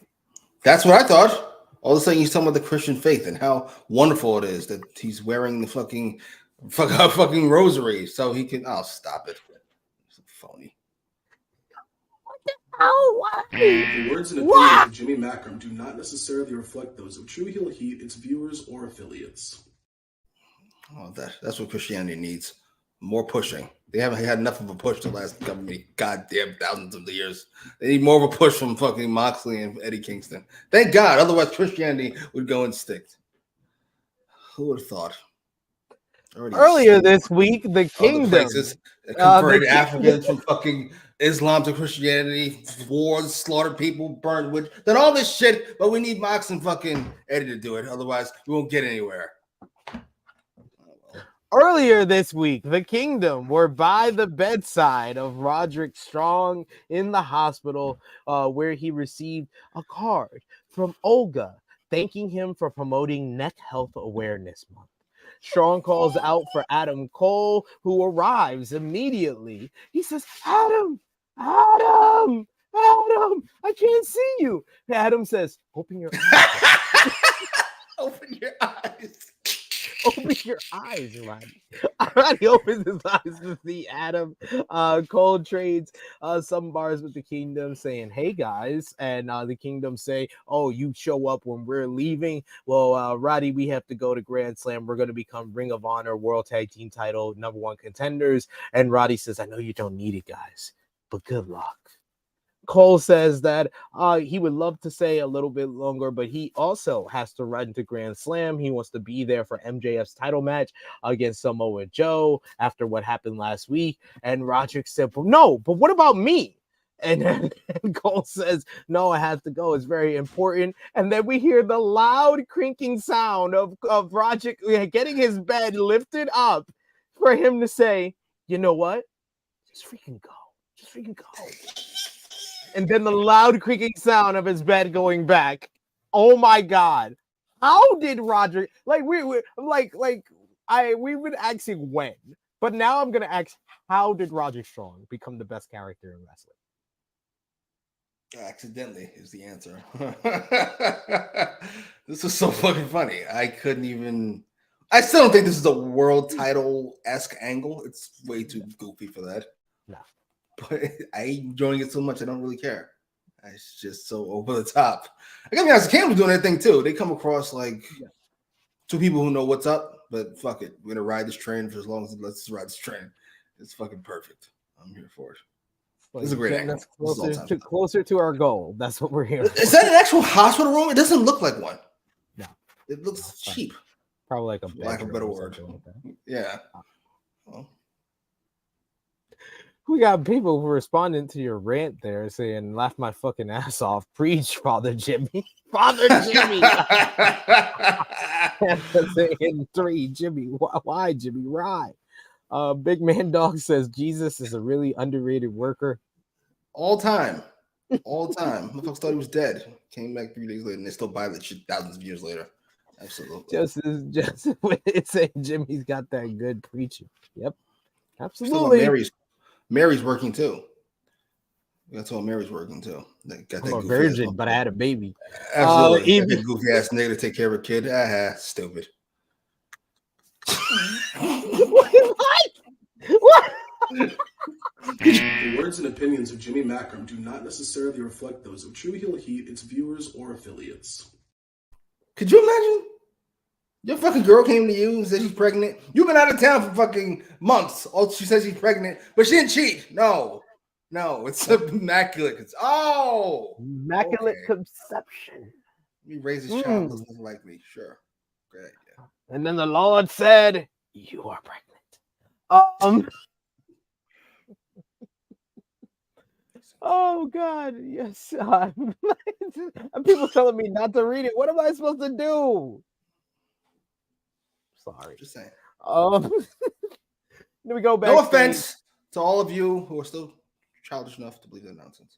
That's what I thought. All of a sudden, he's talking about the Christian faith and how wonderful it is that he's wearing the fucking rosary, so he can. Oh, stop it! It's phony. The words and opinions of Jimmy Macram do not necessarily reflect those of True Heel Heat, its viewers, or affiliates. Oh, that's what Christianity needs. More pushing. They haven't had enough of a push the last goddamn thousands of years. They need more of a push from fucking Moxley and Eddie Kingston. Thank God. Otherwise, Christianity would go extinct. Who would have thought? Earlier this week, the Kingdom converted Africans from fucking Islam to Christianity, wars, slaughtered people, burned witch, done all this shit, but we need Mox and fucking Eddie to do it. Otherwise, we won't get anywhere. Earlier this week, the Kingdom were by the bedside of Roderick Strong in the hospital, where he received a card from Olga thanking him for promoting Neck Health Awareness Month. Strong calls out for Adam Cole, who arrives immediately. He says, Adam, I can't see you. Adam says, open your eyes. Open your eyes. Open your eyes, Roddy. Roddy opens his eyes to see Adam. Cole trades some bars with the Kingdom saying, hey, guys. And the Kingdom say, oh, you show up when we're leaving. Well, Roddy, we have to go to Grand Slam. We're going to become Ring of Honor World Tag Team title #1 contenders. And Roddy says, I know you don't need it, guys, but good luck. Cole says that he would love to stay a little bit longer, but he also has to run to Grand Slam. He wants to be there for MJF's title match against Samoa Joe after what happened last week. And Roderick said, well, no, but what about me? And Cole says, no, I have to go. It's very important. And then we hear the loud crinking sound of Roderick getting his bed lifted up for him to say, you know what? Just freaking go. Just freaking go. And then the loud creaking sound of his bed going back. Oh my God! How did Roderick? We've been asking when. But now I'm gonna ask, how did Roderick Strong become the best character in wrestling? Accidentally is the answer. This was so fucking funny. I still don't think this is a world title-esque angle. It's way too goofy for that. No. But I ain't enjoying it so much, I don't really care. It's just so over the top. I gotta be honest, Cam was doing that thing too. They come across like two people who know what's up, but fuck it. We're gonna ride this train for as long as let's ride this train. It's fucking perfect. I'm here for it. Like, this is a great angle. Closer to our goal. That's what we're here for. Is that an actual hospital room? It doesn't look like one. No. It looks cheap. Probably like a lack of a better word. Like yeah. Well. We got people who are responding to your rant there saying, laugh my fucking ass off. Preach, Father Jimmy. Father Jimmy. Saying 3, Jimmy. Why, Jimmy? Why? Big Man Dog says Jesus is a really underrated worker. All time. Motherfuckers thought he was dead. Came back 3 days later and they still buy that shit thousands of years later. Absolutely. Just when it's saying Jimmy's got that good preaching. Yep. Absolutely. Mary's working too. That's all Mary's working too. Got that I'm a virgin, but I had a baby. Absolutely. That goofy ass nigga to take care of a kid. Stupid. What? The words and opinions of Jimmy Macram do not necessarily reflect those of True Heel Heat, its viewers, or affiliates. Could you imagine? Your fucking girl came to you and said she's pregnant. You've been out of town for fucking months. Oh, she says she's pregnant, but she didn't cheat. No, it's immaculate. Immaculate conception. Let me raise this child. Looks nothing like me. Sure. Great idea. And then the Lord said, "You are pregnant." Oh God, yes. People telling me not to read it. What am I supposed to do? Sorry. Just saying. Then we go back. No offense to all of you who are still childish enough to believe that nonsense.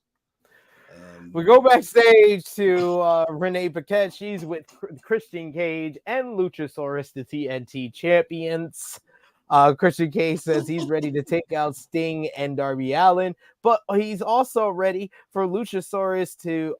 We go backstage to Renee Paquette. She's with Christian Cage and Luchasaurus, the TNT champions. Christian Cage says he's ready to take out Sting and Darby Allin, but he's also ready for Luchasaurus to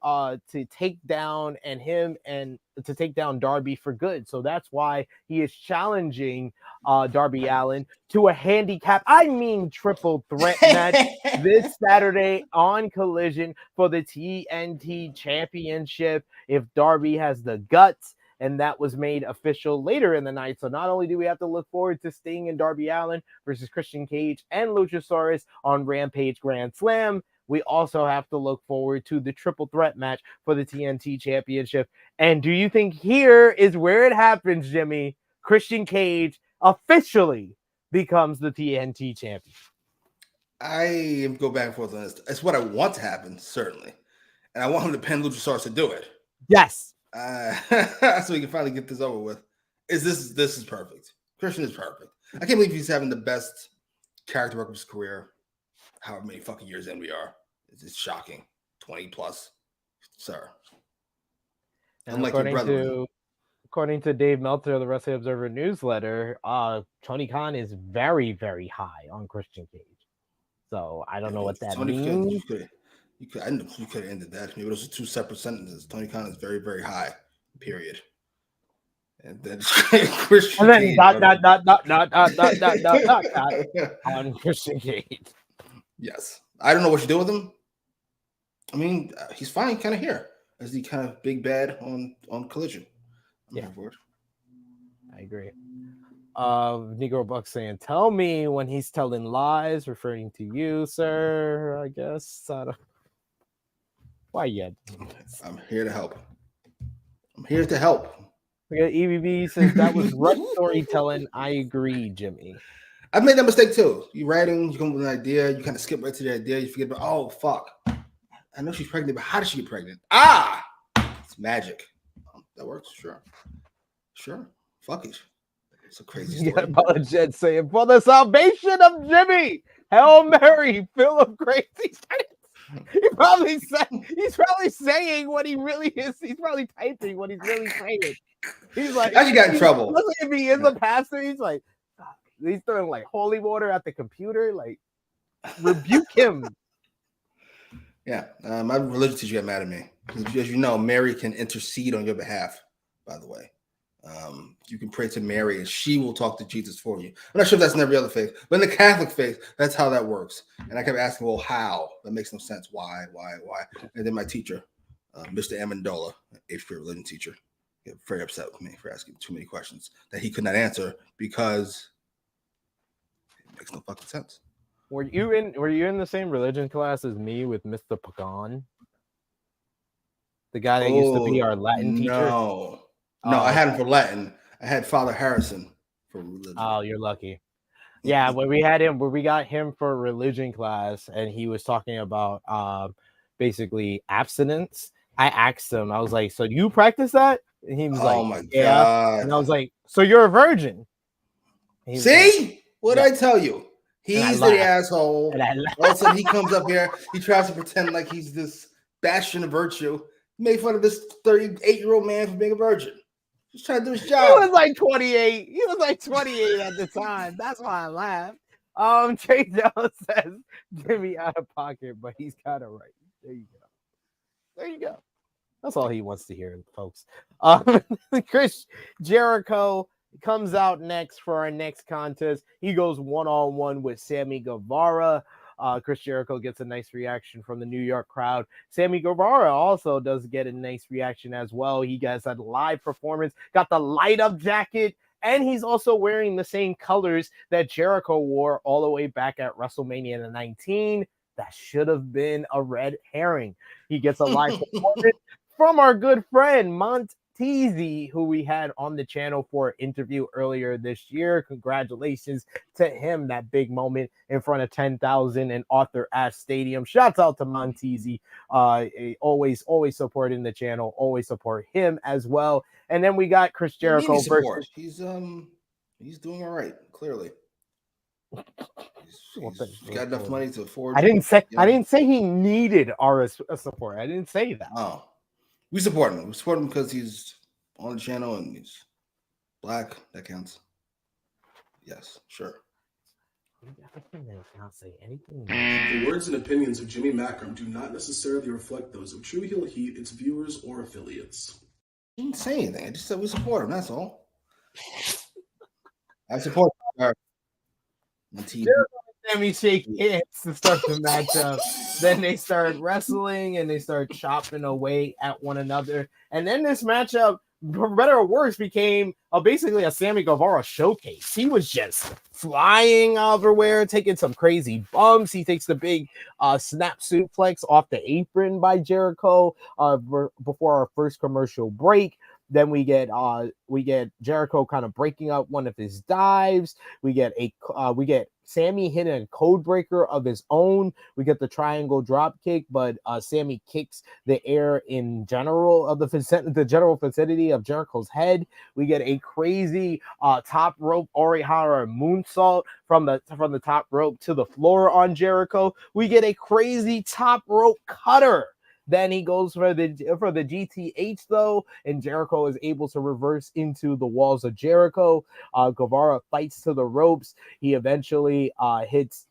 take down to take down Darby for good. So that's why he is challenging Darby Allin to a triple threat match this Saturday on Collision for the TNT Championship. If Darby has the guts. And that was made official later in the night. So not only do we have to look forward to Sting and Darby Allin versus Christian Cage and Luchasaurus on Rampage Grand Slam, we also have to look forward to the triple threat match for the TNT Championship. And do you think here is where it happens, Jimmy? Christian Cage officially becomes the TNT champion. I go back and forth on this. It's what I want to happen, certainly. And I want him to pin Luchasaurus to do it. Yes. So we can finally get this over with. This is perfect. Christian is perfect. I can't believe he's having the best character work of his career. However many fucking years in we are. It's shocking. 20 plus. Sir. And according to Dave Meltzer of the Wrestling Observer newsletter, Tony Khan is very, very high on Christian Cage. So I don't know what that means. You could have ended that. Maybe those are two separate sentences. Tony Khan is very, very high. Period. And then Christian Cage. On Christian Cage. Yes. I don't know what you do with him. I mean, he's fine kind of here as the kind of big bad on Collision. I'm here for it. I agree. Negro Buck saying, "Tell me when he's telling lies," referring to you, sir. I guess. I don't... Why yet? I'm here to help. We got EBB says that was rough storytelling. I agree, Jimmy. I've made that mistake too. You're writing, you come with an idea, you kind of skip right to the idea, you forget about, oh fuck. I know she's pregnant, but how did she get pregnant? It's magic. That works, sure. Fuck it. It's a crazy story. You got Apologette saying, "For the salvation of Jimmy, Hail Mary, full of crazy things." He's probably saying what he really is. He's probably typing what he's really saying. He's like, actually got in trouble. If he is a pastor, he's like, he's throwing like holy water at the computer. Like, rebuke him. Yeah, my religion teacher got mad at me. As you know, Mary can intercede on your behalf, by the way. You can pray to Mary and she will talk to Jesus for you. I'm not sure if that's in every other faith, but in the Catholic faith, that's how that works. And I kept asking, well, how? That makes no sense. Why? And then my teacher, Mr. Amendola, 8th grade religion teacher, got very upset with me for asking too many questions that he could not answer because it makes no fucking sense. Were you in the same religion class as me with Mr. Pagan? The guy that used to be our Latin teacher? No, I had him for Latin. I had Father Harrison for religion. Oh, you're lucky. Yeah, when we got him for religion class, and he was talking about basically abstinence. I asked him, I was like, "So do you practice that?" And he was "Oh like, my yeah." God. And I was like, "So you're a virgin?" See? Like, what did I tell you? He's the asshole. And all of a sudden he comes up here, he tries to pretend like he's this bastion of virtue. He made fun of this 38-year-old man for being a virgin. Just trying to do his job. He was like 28. He was like 28 at the time. That's why I laughed. Trey Jones says Jimmy out of pocket, but he's kind of right. There you go. That's all he wants to hear, folks. Chris Jericho comes out next for our next contest. He goes one-on-one with Sammy Guevara. Chris Jericho gets a nice reaction from the New York crowd. Sammy Guevara also does get a nice reaction as well. He gets a live performance, got the light-up jacket, and he's also wearing the same colors that Jericho wore all the way back at WrestleMania 19. That should have been a red herring. He gets a live performance from our good friend Montezzi, who we had on the channel for an interview earlier this year. Congratulations to him, that big moment in front of 10,000 in Arthur Ashe Stadium. Shouts out to Montezzi, always supporting the channel, always support him as well. And then we got Chris Jericho versus... He's doing all right, clearly. He's got enough money to afford. I didn't say he needed our support. I didn't say that. Oh, we support him. We support him because he's on the channel and he's black. That counts. Yes, sure. Not say anything. The words and opinions of Jimmy Macram do not necessarily reflect those of True Heel Heat, its viewers, or affiliates. I didn't say anything. I just said we support him. That's all. I support her. Sammy shake hands to start the matchup. Then they start wrestling and they start chopping away at one another. And then this matchup, for better or worse, became basically a Sammy Guevara showcase. He was just flying everywhere, taking some crazy bumps. He takes the big snap suplex off the apron by Jericho before our first commercial break. Then we get Jericho kind of breaking up one of his dives. We get Sammy hitting a code breaker of his own. We get the triangle drop kick, but Sammy kicks the air in general of the general vicinity of Jericho's head. We get a crazy top rope Orihara moonsault from the top rope to the floor on Jericho. We get a crazy top rope cutter. Then he goes for the GTH though, and Jericho is able to reverse into the walls of Jericho. Guevara fights to the ropes. He eventually hits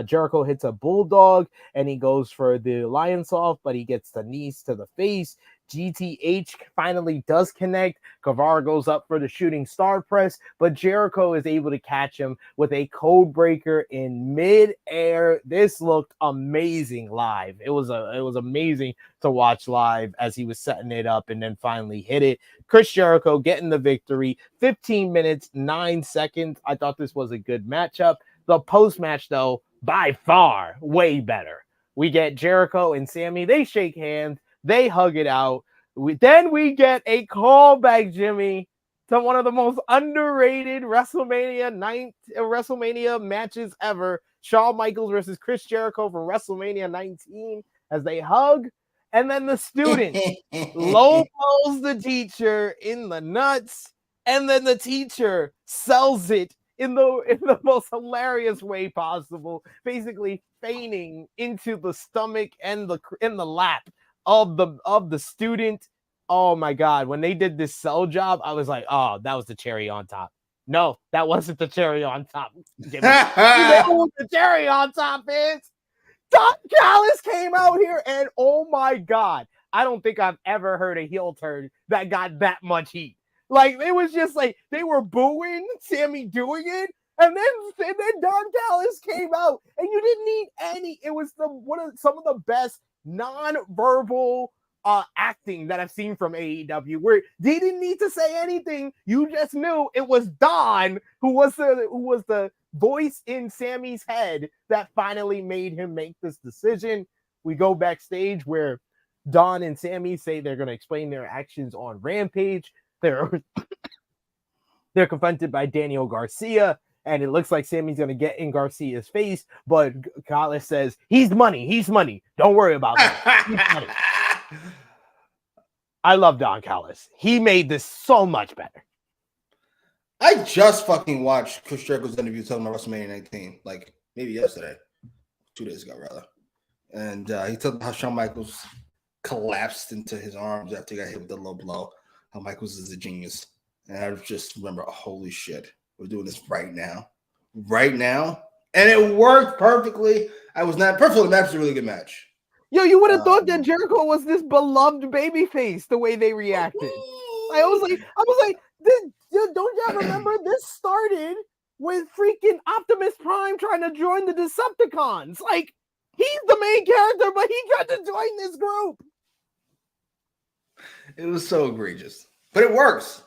Jericho hits a bulldog, and he goes for the Lion's off, but he gets the knees to the face. GTH finally does connect. Guevara goes up for the shooting star press, but Jericho is able to catch him with a code breaker in mid-air. This looked amazing live. It was amazing to watch live as he was setting it up and then finally hit it. Chris Jericho getting the victory. 15 minutes, 9 seconds. I thought this was a good matchup. The post-match, though, by far, way better. We get Jericho and Sammy. They shake hands. They hug it out. Then we get a callback, Jimmy, to one of the most underrated WrestleMania matches ever. Shawn Michaels versus Chris Jericho for WrestleMania 19 as they hug. And then the student low blows the teacher in the nuts. And then the teacher sells it in the most hilarious way possible, basically feigning into the stomach and in the lap of the student. Oh my God, when they did this sell job, I was like, oh, that was the cherry on top. No, that wasn't the cherry on top. Jimmy. You know what the cherry on top is? Don Callis came out here and oh my God, I don't think I've ever heard a heel turn that got that much heat. Like it was just like they were booing Sammy doing it, and then Don Callis came out, and you didn't need any. It was some of the best non-verbal acting that I've seen from AEW, where they didn't need to say anything. You just knew it was Don who was the voice in Sammy's head that finally made him make this decision. We go backstage where Don and Sammy say they're going to explain their actions on Rampage. They're confronted by Daniel Garcia, and it looks like Sammy's going to get in Garcia's face, but Callis says, he's money. Don't worry about that. He's money. I love Don Callis. He made this so much better. I just fucking watched Chris Jericho's interview talking about WrestleMania 19, like maybe yesterday, 2 days ago, rather. And he talked about how Shawn Michaels collapsed into his arms after he got hit with the low blow. How Michaels is a genius. And I just remember, holy shit, we're doing this right now. And it worked perfectly. I was not perfectly. That was a really good match. Yo, you would have thought that Jericho was this beloved babyface the way they reacted. I was like, don't y'all remember this started with freaking Optimus Prime trying to join the Decepticons? Like, he's the main character, but he tried to join this group. It was so egregious, but it works.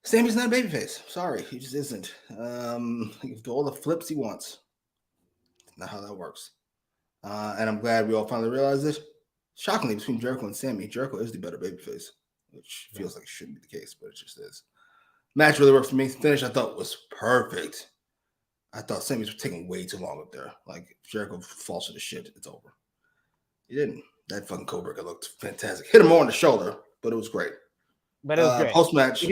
Sammy's not a babyface. Sorry, he just isn't. He can do all the flips he wants. That's not how that works. And I'm glad we all finally realized it. Shockingly, between Jericho and Sammy, Jericho is the better babyface, which feels like it shouldn't be the case, but it just is. Match really worked for me. Finish I thought was perfect. I thought Sammy was taking way too long up there. Like, if Jericho falls to the shit, it's over. He didn't. That fucking Cobra looked fantastic. Hit him more on the shoulder, but it was great. But it was great. Post-match.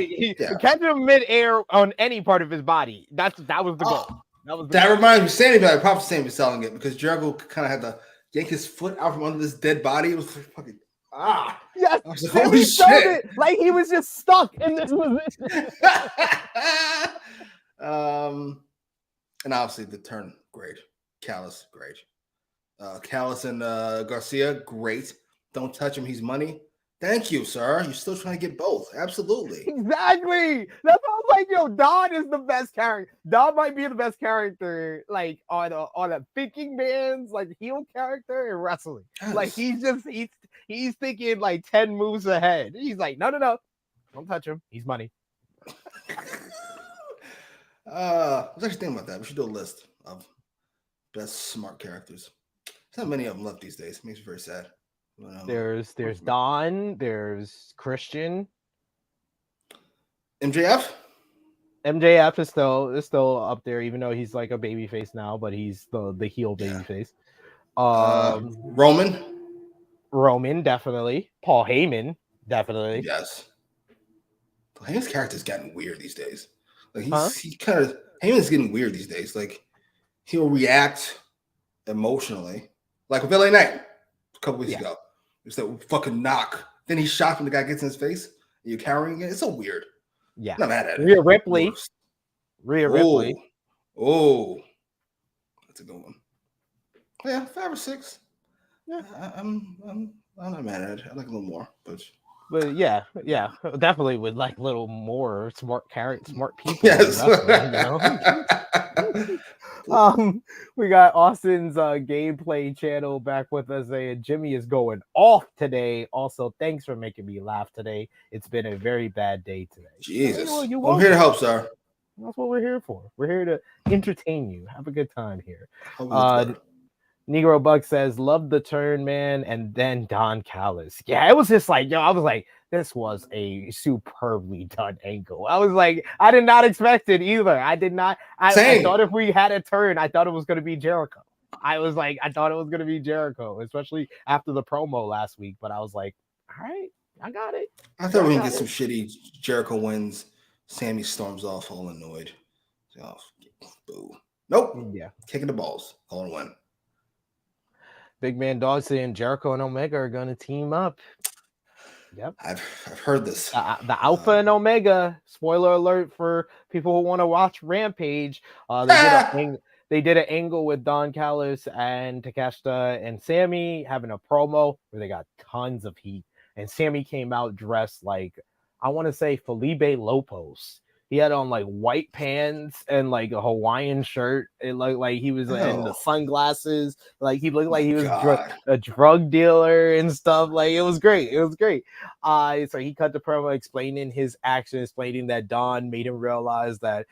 Catch him midair on any part of his body. That was the goal. That reminds me, Sammy, but I probably Sammy was selling it because Jericho kind of had to yank his foot out from under this dead body. It was like fucking yes. I was like, holy shit! It like he was just stuck in this position. And obviously the turn, great. Callis, great. Callis and Garcia, great. Don't touch him. He's money. Thank you, sir. You're still trying to get both. Absolutely. Exactly. That's why I'm like, yo, Don is the best character. Don might be the best character, like on a thinking man's like heel character in wrestling. Yes. Like he's thinking like 10 moves ahead. He's like, no, don't touch him. He's money. I was actually thinking about that. We should do a list of best smart characters. There's not many of them left these days. It makes me very sad. There's Don, there's Christian. MJF is still up there, even though he's like a babyface now, but he's the heel babyface. Roman, definitely. Paul Heyman, definitely. Yes. Heyman's character's gotten weird these days. Like Heyman's getting weird these days. Like he'll react emotionally, like with LA Knight a couple weeks ago. It's that fucking knock. Then he's shocked when the guy gets in his face. And you're carrying it. It's so weird. Yeah. I'm not mad at it. Rhea Ripley. Oh, that's a good one. Yeah, 5 or 6. Yeah, I'm not mad at it. I like a little more, but yeah, definitely would like a little more smart people. Yes. We got Austin's gameplay channel back with us, and Jimmy is going off today. Also, thanks for making me laugh today. It's been a very bad day today. Jesus, I'm here to help, sir. That's what we're here for. We're here to entertain you. Have a good time here. Negro Buck says, love the turn, man, and then Don Callis. Yeah, it was just like, I was like, this was a superbly done angle. I was like, I did not expect it either. I did not. I thought if we had a turn, I thought it was going to be Jericho. I thought it was going to be Jericho, especially after the promo last week. But I was like, all right, I got it. I thought we were going to get some shitty Jericho wins. Sammy storms off all annoyed. Oh, boo. Nope. Yeah. Kicking the balls. All in one. Big Man Dog saying Jericho and Omega are going to team up. Yep. I've heard this. The Alpha and Omega. Spoiler alert for people who want to watch Rampage. They did an angle with Don Callis and Takeshita and Sammy having a promo where they got tons of heat. And Sammy came out dressed like, I want to say, Felipe Lopez. He had on like white pants and like a Hawaiian shirt. It looked like he was and the sunglasses. Like he looked like he was a drug dealer and stuff. Like it was great. It was great. So he cut the promo explaining his actions, explaining that Don made him realize that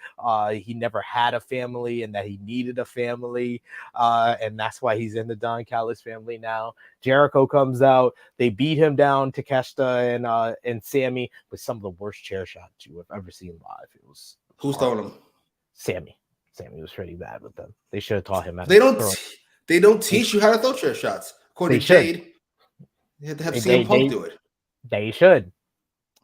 he never had a family and that he needed a family. And that's why he's in the Don Callis family now. Jericho comes out. They beat him down, Takeshita and Sammy, with some of the worst chair shots you have ever seen live. It was who's throwing them? Sammy was pretty bad with them. They should have taught him how to throw. They don't teach you how to throw chair shots. According to Jade, they had to have CM Punk do it. They should.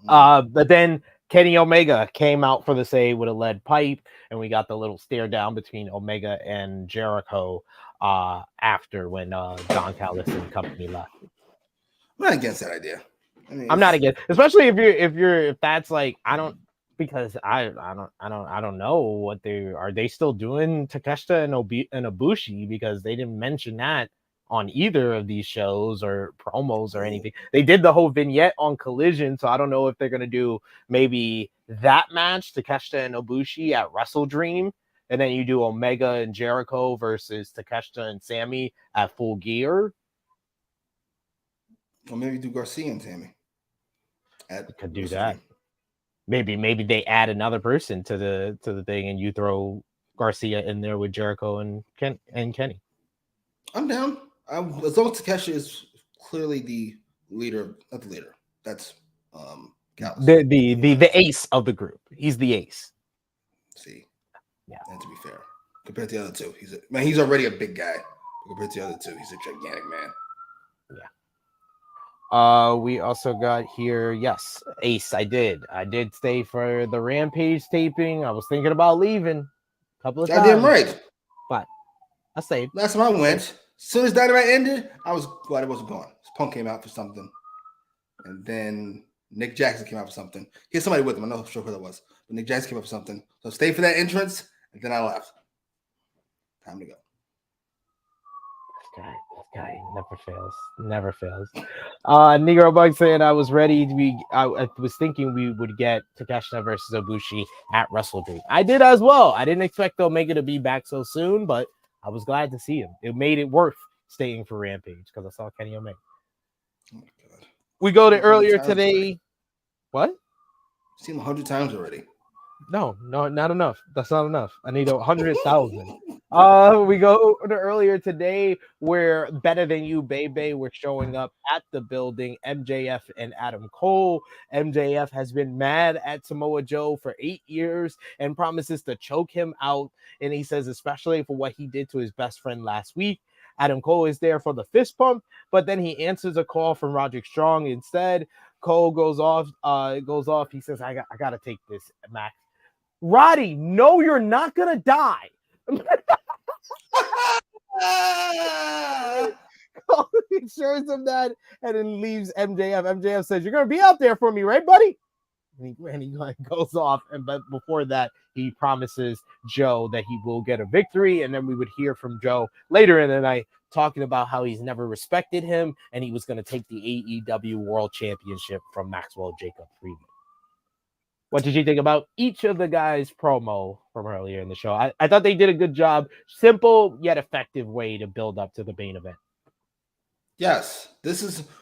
But then Kenny Omega came out for the save with a lead pipe, and we got the little stare down between Omega and Jericho after when Don Callis and company left. I'm not against that idea. I'm not against, especially if that's like I don't know what they still doing Takeshita and Ibushi, because they didn't mention that on either of these shows or promos or anything. They did the whole vignette on Collision, so I don't know if they're gonna do maybe that match, Takeshita and Ibushi at Wrestle Dream, and then you do Omega and Jericho versus Takeshita and Sammy at Full Gear. Or maybe do Garcia and Sammy. Could do that. Maybe they add another person to the thing, and you throw Garcia in there with Jericho and Kenny. I'm down. As long as Takeshi is clearly the leader, not the leader. That's Callis. The ace of the group. He's the ace. See, yeah. And to be fair, compared to the other two, he's already a big guy. Compared to the other two, he's a gigantic man. Yeah. We also got here, yes, Ace. I did stay for the Rampage taping. I was thinking about leaving a couple of times. Goddamn right. But I stayed. Last time I went, as soon as Dynamite ended, I was glad it wasn't gone. Punk came out for something. And then Nick Jackson came out for something. He had somebody with him. I'm not sure who that was. But Nick Jackson came out for something. So I stayed for that entrance, and then I left. Time to go. This guy never fails. Negro Bug saying I was ready to be. I was thinking we would get Takeshita versus Ibushi at Wrestle Dream. I did as well. I didn't expect Omega to be back so soon, but I was glad to see him. It made it worth staying for Rampage because I saw Kenny Omega. Oh my God. We go to earlier today. Already. What? I've seen him 100 times already. No, not enough. That's not enough. I need 100,000. We go to earlier today where Better Than You, Baby, were showing up at the building. MJF and Adam Cole. MJF has been mad at Samoa Joe for 8 years and promises to choke him out. And he says, especially for what he did to his best friend last week. Adam Cole is there for the fist pump, but then he answers a call from Roderick Strong instead. Cole goes off. He says, I got to take this, Max. Roddy, no, you're not gonna die. He assures him that and then leaves MJF. MJF says, you're gonna be out there for me, right, buddy? And he goes off. But before that, he promises Joe that he will get a victory. And then we would hear from Joe later in the night talking about how he's never respected him and he was going to take the AEW World Championship from Maxwell Jacob Friedman. What did you think about each of the guys' promo from earlier in the show? I thought they did a good job. Simple yet effective way to build up to the main event. Yes.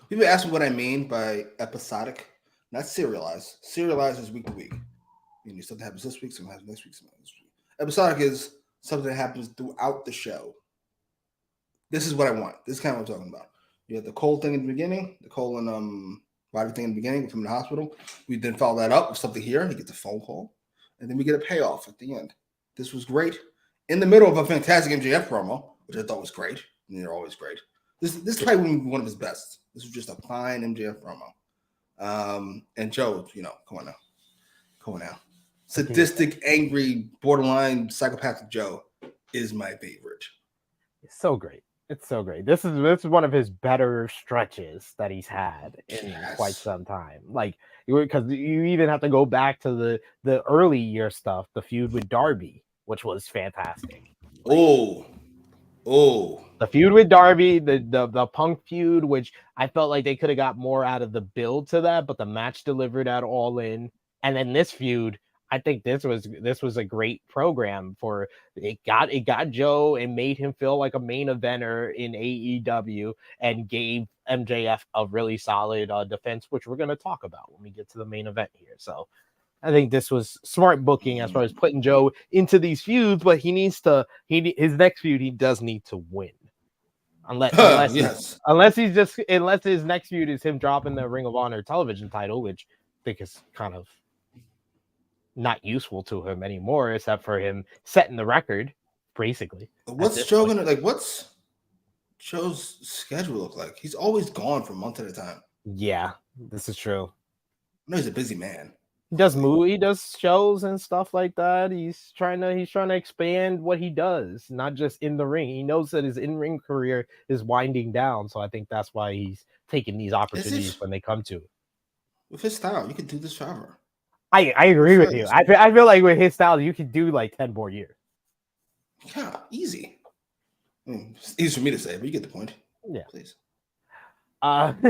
People ask me what I mean by episodic, not serialized. Serialized is week to week. Something happens this week, something happens next week, something happens this week. Episodic is something that happens throughout the show. This is what I want. This is kind of what I'm talking about. You have the Cole thing in the beginning, the Cole and Roddy thing in the beginning from the hospital. We then follow that up with something here. He gets a phone call, and then we get a payoff at the end. This was great. In the middle of a fantastic MJF promo, which I thought was great. And they're always great. This is probably one of his best. This was just a fine MJF promo. And Joe, come on now. Sadistic, angry, borderline psychopathic Joe is my favorite. It's so great. It's so great. This is one of his better stretches that he's had in quite some time. Like, because you even have to go back to the early year stuff, the feud with Darby, which was fantastic. Like, the feud with Darby, the Punk feud, which I felt like they could have got more out of the build to that, but the match delivered at All In, and then this feud. I think this was a great program for it. Got Joe and made him feel like a main eventer in AEW and gave MJF a really solid defense, which we're going to talk about when we get to the main event here. So I think this was smart booking as far as putting Joe into these feuds, but his next feud he does need to win. Unless his next feud is him dropping the Ring of Honor television title, which I think is kind of not useful to him anymore, except for him setting the record, basically. What's Joe gonna like? What's Joe's schedule look like? He's always gone for months at a time. Yeah, this is true. I know he's a busy man. He does shows and stuff like that. He's trying to expand what he does, not just in the ring. He knows that his in-ring career is winding down, so I think that's why he's taking these opportunities when they come to it. With his style, you could do this forever. I agree with you. I feel like with his style, you could do like 10 more years. Yeah, easy. It's easy for me to say, but you get the point. Yeah, please.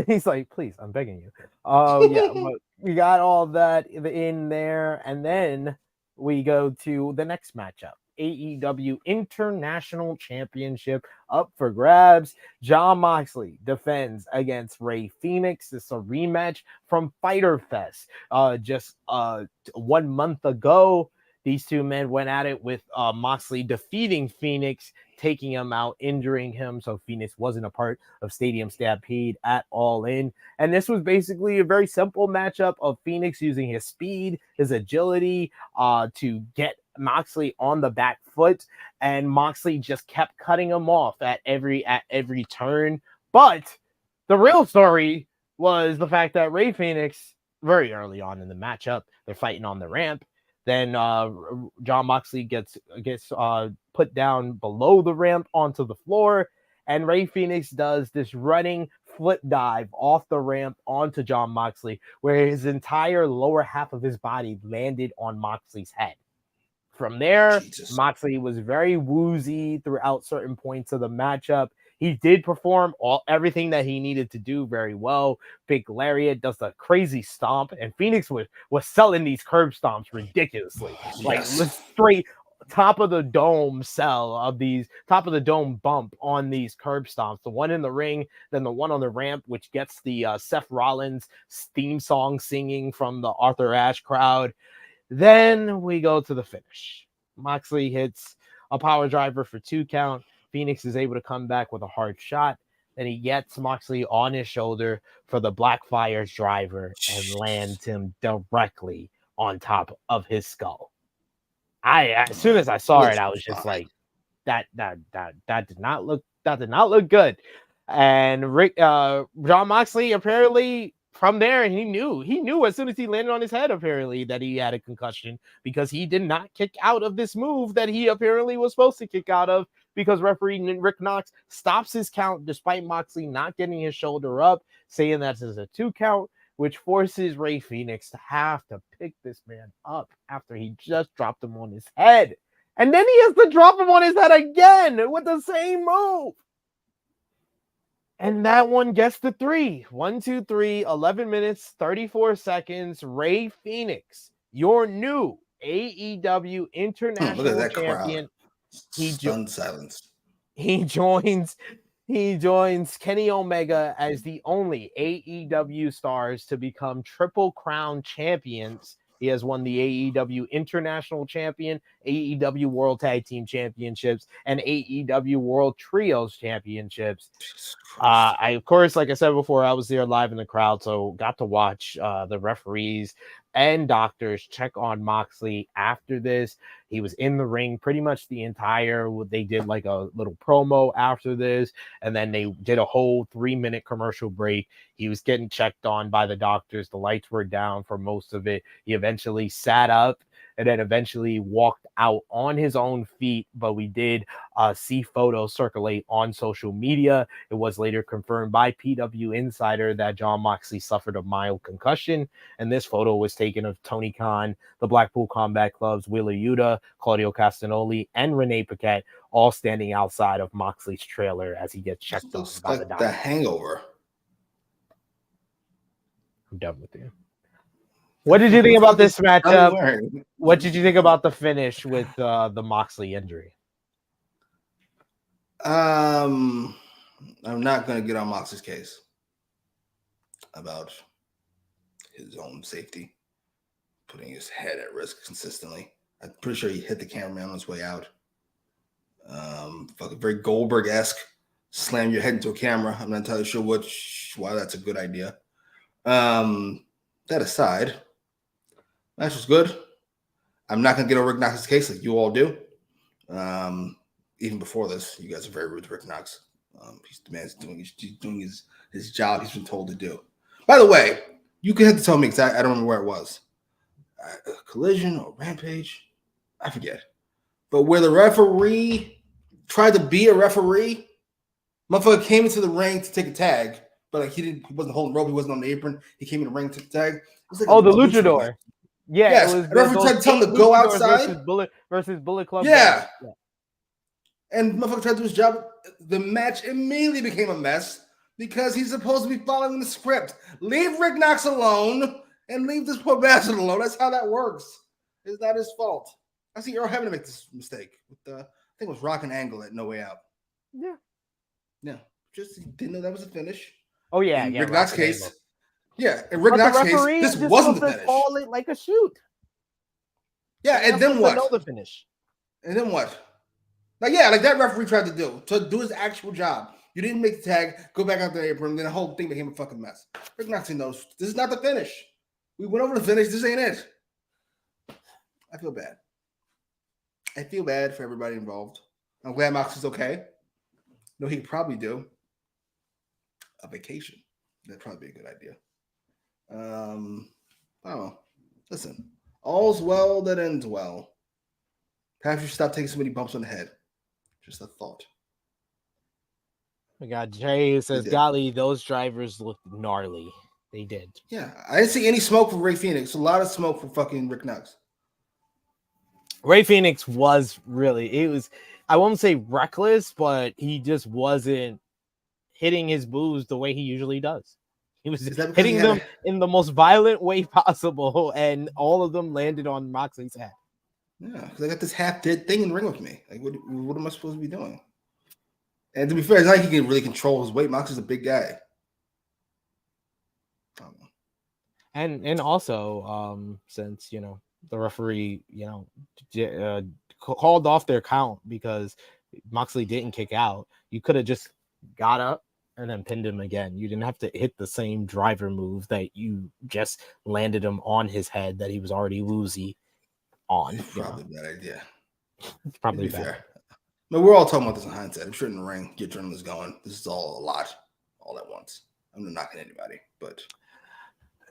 He's like, please, I'm begging you. Yeah, but we got all that in there, and then we go to the next matchup. AEW International Championship up for grabs. Jon Moxley defends against Rey Fenix. This is a rematch from Fyter Fest. Just 1 month ago, these two men went at it with Moxley defeating Fenix, taking him out, injuring him. So Fenix wasn't a part of Stadium Stampede at All In. And this was basically a very simple matchup of Fenix using his speed, his agility to get Moxley on the back foot, and Moxley just kept cutting him off at every turn. But the real story was the fact that Rey Fenix, very early on in the matchup, they're fighting on the ramp. Then Jon Moxley gets put down below the ramp onto the floor, and Rey Fenix does this running flip dive off the ramp onto Jon Moxley, where his entire lower half of his body landed on Moxley's head. From there, Moxley was very woozy throughout certain points of the matchup. He did perform everything that he needed to do very well. Big lariat, does the crazy stomp, and Fenix was selling these curb stomps ridiculously. Yes. Like straight top of the dome top of the dome bump on these curb stomps. The one in the ring, then the one on the ramp, which gets the Seth Rollins theme song singing from the Arthur Ashe crowd. Then we go to the finish. Moxley hits a power driver for 2 count. Fenix is able to come back with a hard shot. Then he gets Moxley on his shoulder for the Blackfire's driver and lands him directly on top of his skull. As soon as I saw it, I was just like, that did not look good. And Jon Moxley apparently, from there, he knew as soon as he landed on his head, apparently, that he had a concussion, because he did not kick out of this move that he apparently was supposed to kick out of, because referee Rick Knox stops his count despite Moxley not getting his shoulder up, saying that this is a 2 count, which forces Rey Fenix to have to pick this man up after he just dropped him on his head. And then he has to drop him on his head again with the same move. And that one gets the 3. 1, 2, 3, 11 minutes, 34 seconds. Rey Fenix, your new AEW International Champion. He joins Kenny Omega as the only AEW stars to become Triple Crown champions. He has won the AEW International Champion, AEW World Tag Team Championships, and AEW World Trios Championships. Of course, like I said before, I was there live in the crowd, so got to watch the referees and doctors check on Moxley after this. He was in the ring pretty much the entire. They did like a little promo after this, and then they did a whole 3-minute commercial break. He was getting checked on by the doctors. The lights were down for most of it. He eventually sat up and then eventually walked out on his own feet. But we did see photos circulate on social media. It was later confirmed by PW Insider that Jon Moxley suffered a mild concussion, and this photo was taken of Tony Khan, the Blackpool Combat Club's Wheeler Yuta, Claudio Castagnoli, and Renee Paquette all standing outside of Moxley's trailer as he gets checked on by the doctor. The Hangover. I'm done with you. What did you think about this matchup? What did you think about the finish with the Moxley injury? I'm not going to get on Moxley's case about his own safety, putting his head at risk consistently. I'm pretty sure he hit the cameraman on his way out. Fucking very Goldberg-esque. Slam your head into a camera. I'm not entirely sure why that's a good idea. That aside, match was good. I'm not going to get on Rick Knox's case like you all do. Even before this, you guys are very rude to Rick Knox. He's doing his job he's been told to do. By the way, you could have to tell me exactly. I don't remember where it was. A Collision or Rampage, I forget. But where the referee tried to be a referee, motherfucker came into the ring to take a tag, but like he wasn't holding rope, he wasn't on the apron. He came in the ring to take the tag. Like the luchador. Yeah, yes. The referee tried to tell him to go outside versus Bullet Club. Yeah. And motherfucker tried to do his job. The match immediately became a mess because he's supposed to be following the script. Leave Rick Knox alone and leave this poor bastard alone. That's how that works. It's not his fault. I see Earl having to make this mistake with I think it was Rock and Angle at No Way Out. Yeah. Yeah. Just didn't know that was a finish. Oh yeah, in Rick Knox's case. Yeah, in Rick Knox's case, this wasn't the finish. Call it like a shoot. Yeah, and then what? Know the finish. And then what? Like that referee tried to do his actual job. You didn't make the tag, go back out the apron, and then the whole thing became a fucking mess. Rick Knox knows this is not the finish. We went over the finish. This ain't it. I feel bad. I feel bad for everybody involved. I'm glad Mox is okay. No, he could probably do a vacation. That'd probably be a good idea. Oh, listen. All's well that ends well. Perhaps you should stop taking so many bumps on the head. Just a thought. We got Jay who says, golly, those drivers looked gnarly. They did. Yeah, I didn't see any smoke from Ray Phoenix. A lot of smoke from fucking Rick Knox. Ray Phoenix was I won't say reckless, but he just wasn't hitting his moves the way he usually does. He was hitting them in the most violent way possible, and all of them landed on Moxley's head. Yeah, because I got this half-dead thing in the ring with me. Like, what am I supposed to be doing? And to be fair, it's not like he can really control his weight. Moxley's a big guy. And also, since, the referee, called off their count because Moxley didn't kick out, you could have just got up and then pinned him again. You didn't have to hit the same driver move that you just landed him on his head that he was already woozy on. It's probably a bad idea. It's probably bad. Fair. No, we're all talking about this in hindsight. I'm sure in the ring, your adrenaline's going. This is all a lot, all at once. I'm not knocking anybody, but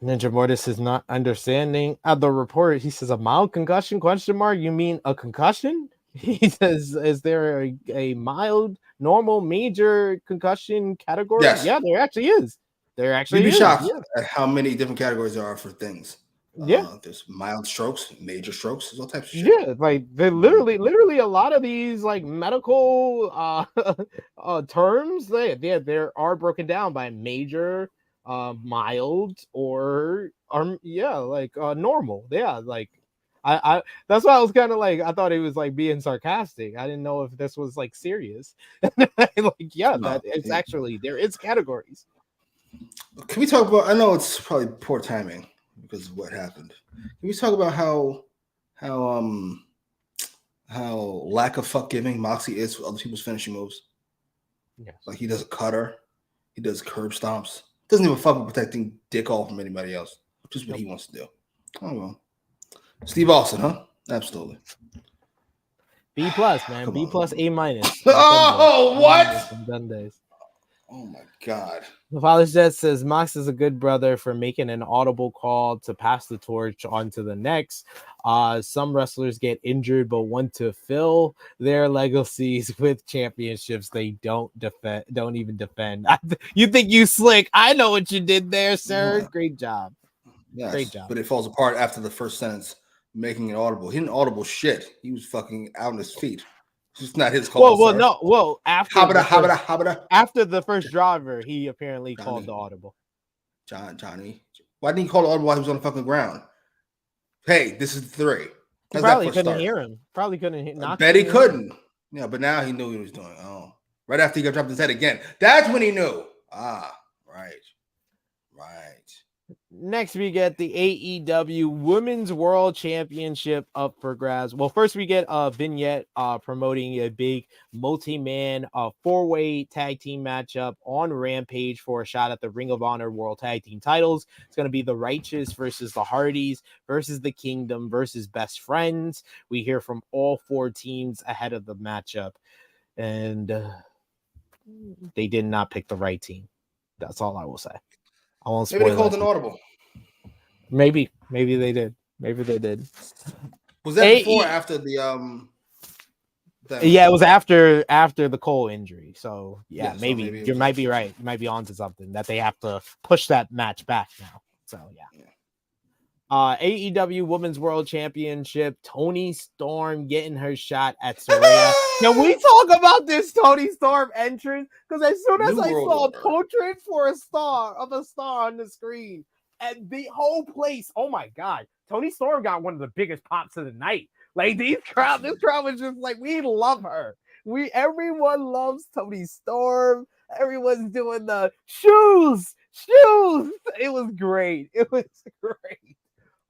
Ninja Mortis is not understanding the report. He says a mild concussion ? You mean a concussion? He says, is there a mild, normal, major concussion category? Yes. Yeah, there actually is. You'd be shocked at how many different categories there are for things. Yeah, there's mild strokes, major strokes, there's all types of shit. Yeah, like they're literally a lot of these like medical terms. They are broken down by major, mild, or normal. Yeah, like I that's why I was kind of like, I thought he was like being sarcastic. I didn't know if this was like serious. It's actually there is categories. Can we talk about? I know it's probably poor timing because of what happened. Can we talk about how lack of fuck giving Moxley is for other people's finishing moves? Yes. Like he does a cutter, he does curb stomps. Doesn't even fuck with protecting dick off from anybody else. Just what he wants to do. Oh well. Steve Austin, huh? Absolutely. B+, man. B+, A-. Oh, what? Done days. Oh my God. The Father says Mox is a good brother for making an audible call to pass the torch on to the next. Some wrestlers get injured but want to fill their legacies with championships they don't even defend. You think you slick? I know what you did there, sir. Yeah. Great job. Yes, Great job. but it falls apart after the first sentence, making it audible. He didn't audible shit. He was fucking out on his feet. It's just not his call. After the first driver, he apparently called the audible. Johnny. Why didn't he call the audible while he was on the fucking ground? Hey, this is 3. He probably couldn't hear him. Probably couldn't hear. I bet he couldn't. Yeah, but now he knew what he was doing. Oh, right after he got dropped his head again. That's when he knew. Ah, right. Next, we get the AEW Women's World Championship up for grabs. Well, first we get a vignette promoting a big multi-man 4-way tag team matchup on Rampage for a shot at the Ring of Honor World Tag Team titles. It's going to be the Righteous versus the Hardys versus the Kingdom versus Best Friends. We hear from all 4 teams ahead of the matchup, and they did not pick the right team. That's all I will say. I won't spoil. Maybe they called an audible. Maybe they did. Maybe they did. Was that before or after the Yeah, it was after the Cole injury. So yeah, so maybe you might be right. You might be onto something that they have to push that match back now. So yeah. AEW Women's World Championship, Toni Storm getting her shot at Saraya. Can we talk about this Toni Storm entrance? Because as soon as I saw a portrait for a star on the screen, and the whole place, oh my God, Toni Storm got one of the biggest pops of the night. Like this crowd was just like, we love her. Everyone loves Toni Storm. Everyone's doing the shoes. It was great.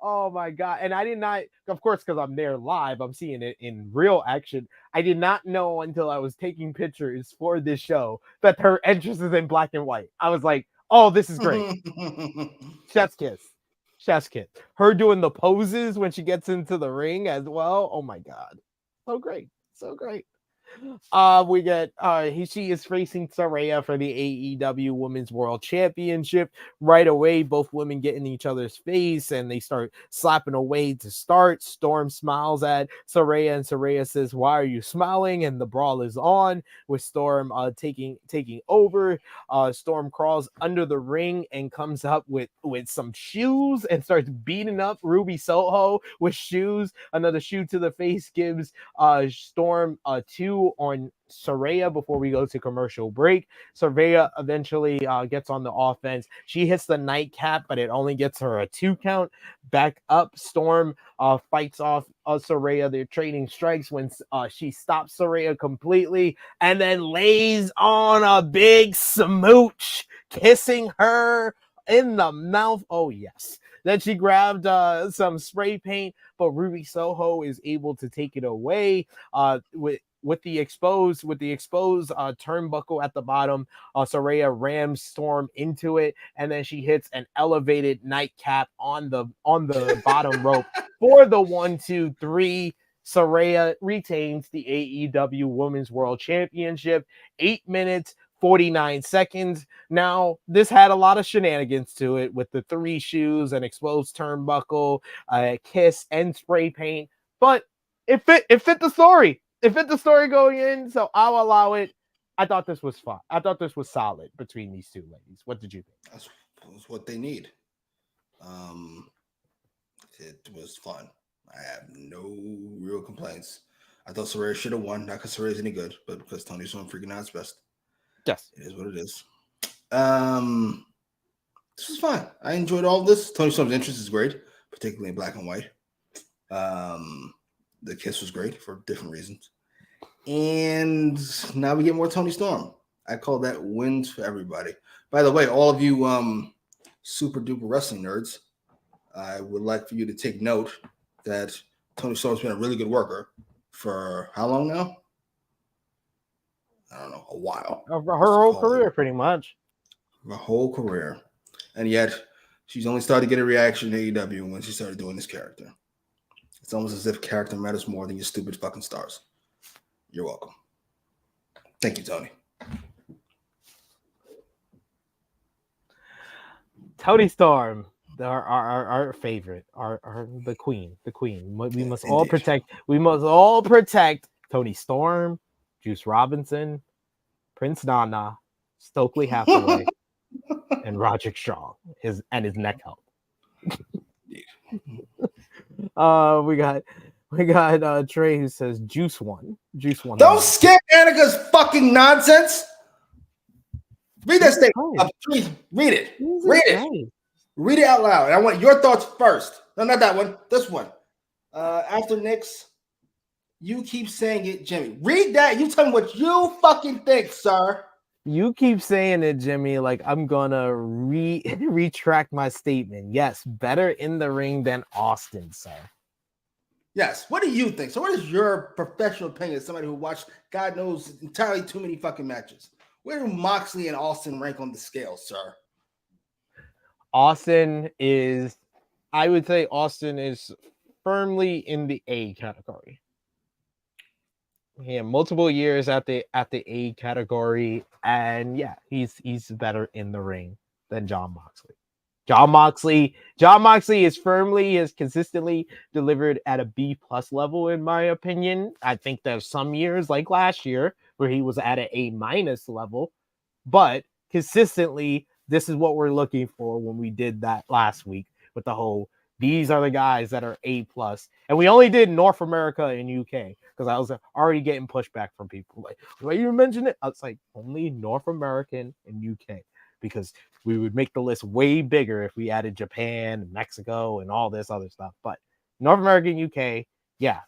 Oh my God. And I did not, of course, because I'm there live, I'm seeing it in real action. I did not know until I was taking pictures for this show that her entrance is in black and white. I was like, oh, this is great. Chef's kiss. Her doing the poses when she gets into the ring as well. Oh my God. So great. We get she is facing Saraya for the AEW Women's World Championship. Right away, both women get in each other's face and they start slapping away to start. Storm smiles at Saraya and Saraya says, "Why are you smiling?" And the brawl is on with Storm taking over. Storm crawls under the ring and comes up with some shoes and starts beating up Ruby Soho with shoes. Another shoe to the face gives Storm 2 on Saraya before we go to commercial break. Saraya eventually gets on the offense. She hits the nightcap, but it only gets her a 2 count. Back up, Storm fights off Saraya. They're trading strikes when she stops Saraya completely and then lays on a big smooch, kissing her in the mouth. Oh yes. Then she grabbed some spray paint, but Ruby Soho is able to take it away with the exposed turnbuckle at the bottom. Saraya rams Storm into it, and then she hits an elevated nightcap on the bottom rope for the 1-2-3. Saraya retains the AEW Women's World Championship. 8 minutes 49 seconds. Now, this had a lot of shenanigans to it with the 3 shoes, an exposed turnbuckle, kiss, and spray paint, but it fit the story. It fit the story going in, so I'll allow it. I thought this was fun. I thought this was solid between these 2 ladies. What did you think? That's what they need. It was fun. I have no real complaints. I thought Saraya should have won, not because Saraya's any good, but because Toni Storm freaking out his best. Yes. It is what it is. This was fine. I enjoyed all this. Toni Storm's interest is great, particularly in black and white. The kiss was great for different reasons. And now we get more Toni Storm. I call that wins for everybody. By the way, all of you super duper wrestling nerds, I would like for you to take note that Toni Storm's been a really good worker for how long now? I don't know, a while. Her whole career, pretty much. Her whole career. And yet, she's only started to get a reaction to AEW when she started doing this character. It's almost as if character matters more than your stupid fucking stars. You're welcome. Thank you, Toni. Tony Storm, our favorite, our the queen. We must all protect. We must all protect Tony Storm, Juice Robinson, Prince Nana, Stokely Hathaway, and Roderick Strong. His neck health. We got Trey who says Juice won. Don't skip Annika's fucking nonsense. Read that statement. Read it. Read it out loud. And I want your thoughts first. No, not that one. This one. After Knicks, you keep saying it, Jimmy. Read that. You tell me what you fucking think, sir. You keep saying it, Jimmy, like I'm gonna retract my statement. Yes, better in the ring than Austin, sir. Yes. What do you think? So what is your professional opinion as somebody who watched, God knows, entirely too many fucking matches? Where do Moxley and Austin rank on the scale, sir? I would say Austin is firmly in the A category. He had multiple years at the A category, and yeah, he's better in the ring than Jon Moxley. Jon Moxley has consistently delivered at a B+ level, in my opinion. I think there's some years like last year where he was at an A- level, but consistently, this is what we're looking for when we did that last week with the whole, these are the guys that are A+. And we only did North America and UK because I was already getting pushback from people. Like, why you mention it? I was like, only North American and UK, because we would make the list way bigger if we added Japan, Mexico, and all this other stuff. But North American, UK, yeah,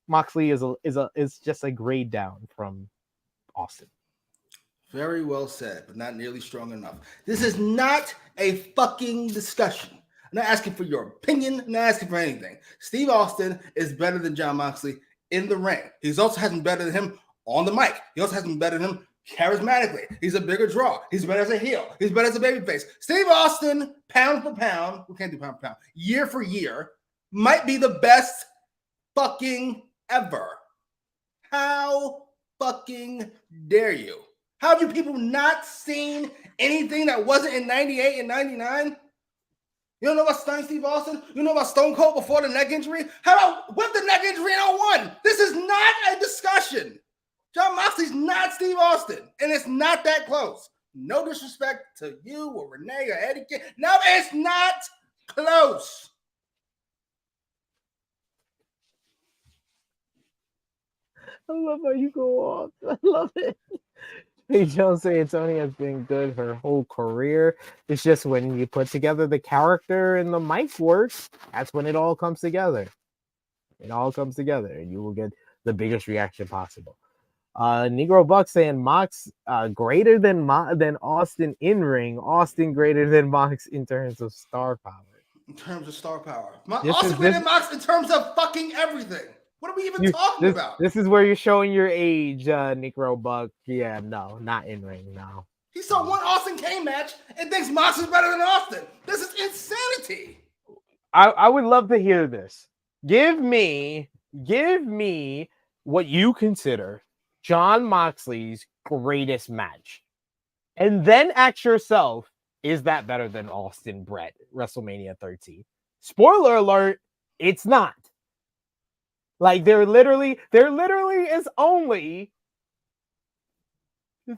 Moxley is just a grade down from Austin. Very well said, but not nearly strong enough. This is not a fucking discussion. I'm not asking for your opinion. I'm not asking for anything. Steve Austin is better than Jon Moxley in the ring. He's also has been better than him on the mic. He also has been better than him charismatically. He's a bigger draw. He's better as a heel. He's better as a babyface. Steve Austin, pound for pound, we can't do pound for pound, year for year, might be the best fucking ever. How fucking dare you? How have you people not seen anything that wasn't in 98 and 99? You don't know about Stunning Steve Austin? You know about Stone Cold before the neck injury? How about with the neck injury in 01? This is not a discussion. Jon Moxley's not Steve Austin, and it's not that close. No disrespect to you or Renee or Eddie. No, it's not close. I love how you go off. I love it. Hey, Joe saying Tony has been good her whole career. It's just when you put together the character and the mic work, that's when it all comes together. It all comes together, and you will get the biggest reaction possible. Negro Buck saying Mox greater than Austin in ring. Austin greater than Mox in terms of star power. In terms of star power, Austin greater than Mox in terms of fucking everything. What are we even talking about? This is where you're showing your age, Negro Buck. Yeah, no, not in ring. No. He saw one Austin Kane match and thinks Mox is better than Austin. This is insanity. I would love to hear this. Give me what you consider Jon Moxley's greatest match. And then ask yourself, is that better than Austin Brett, WrestleMania 13? Spoiler alert, it's not. Like there literally is only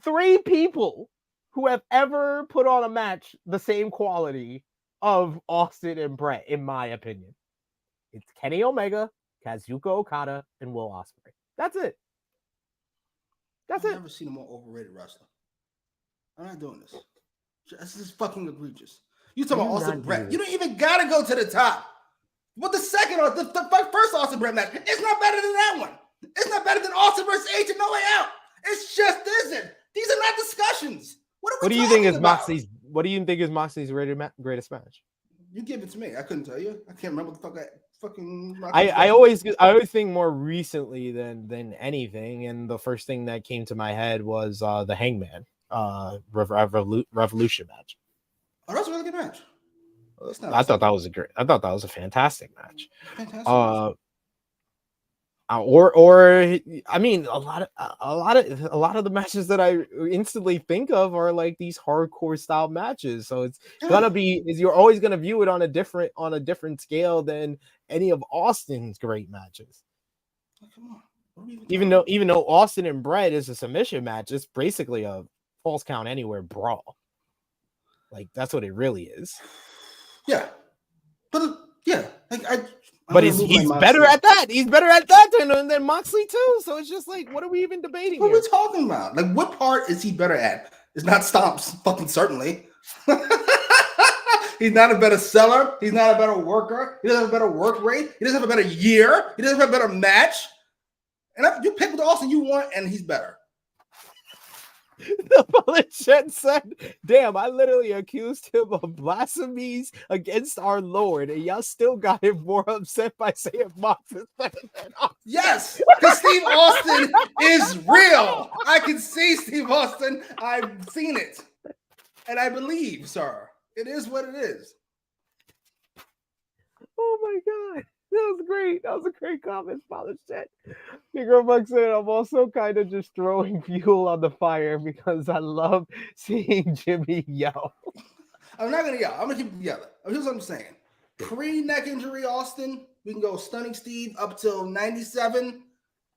3 people who have ever put on a match the same quality of Austin and Brett, in my opinion. It's Kenny Omega, Kazuchika Okada, and Will Ospreay. That's it. I've never seen a more overrated wrestler. I'm not doing this. This is fucking egregious. You talking about Austin Brett? You don't even gotta go to the top. But the second or the first Austin Brett match, it's not better than that one. It's not better than Austin versus H and No Way Out. It's just isn't. These are not discussions. What do you think is Moxley's? What do you think is Moxley's greatest match? You give it to me. I couldn't tell you. I can't remember what the fuck that fucking. I always think more recently than anything, and the first thing that came to my head was the Hangman Revolution match. Oh, that's a really good match. I thought that was a fantastic match. Or I mean, a lot of the matches that I instantly think of are like these hardcore style matches. So it's gonna be you're always gonna view it on a different scale than any of Austin's great matches. Come on. Even though Austin and Brett is a submission match, it's basically a false count anywhere brawl. Like that's what it really is. Yeah, but But he's better at that. He's better at that than Moxley too. So it's just like, what are we even debating? What are we talking about? Like, what part is he better at? It's not stomps, fucking certainly. He's not a better seller. He's not a better worker. He doesn't have a better work rate. He doesn't have a better year. He doesn't have a better match. And you pick the Austin you want, and he's better. The Bullet said, damn, I literally accused him of blasphemies against our Lord, and y'all still got him more upset by saying Mox is better than Austin. Yes, because Steve Austin is real. I can see Steve Austin. I've seen it. And I believe, sir, it is what it is. Oh my God. That was great. That was a great comment, Father said. Negro Buck said, I'm also kind of just throwing fuel on the fire because I love seeing Jimmy yell. I'm not going to yell. I'm going to keep it together. Here's what I'm saying. Pre-neck injury, Austin, we can go Stunning Steve up till 97.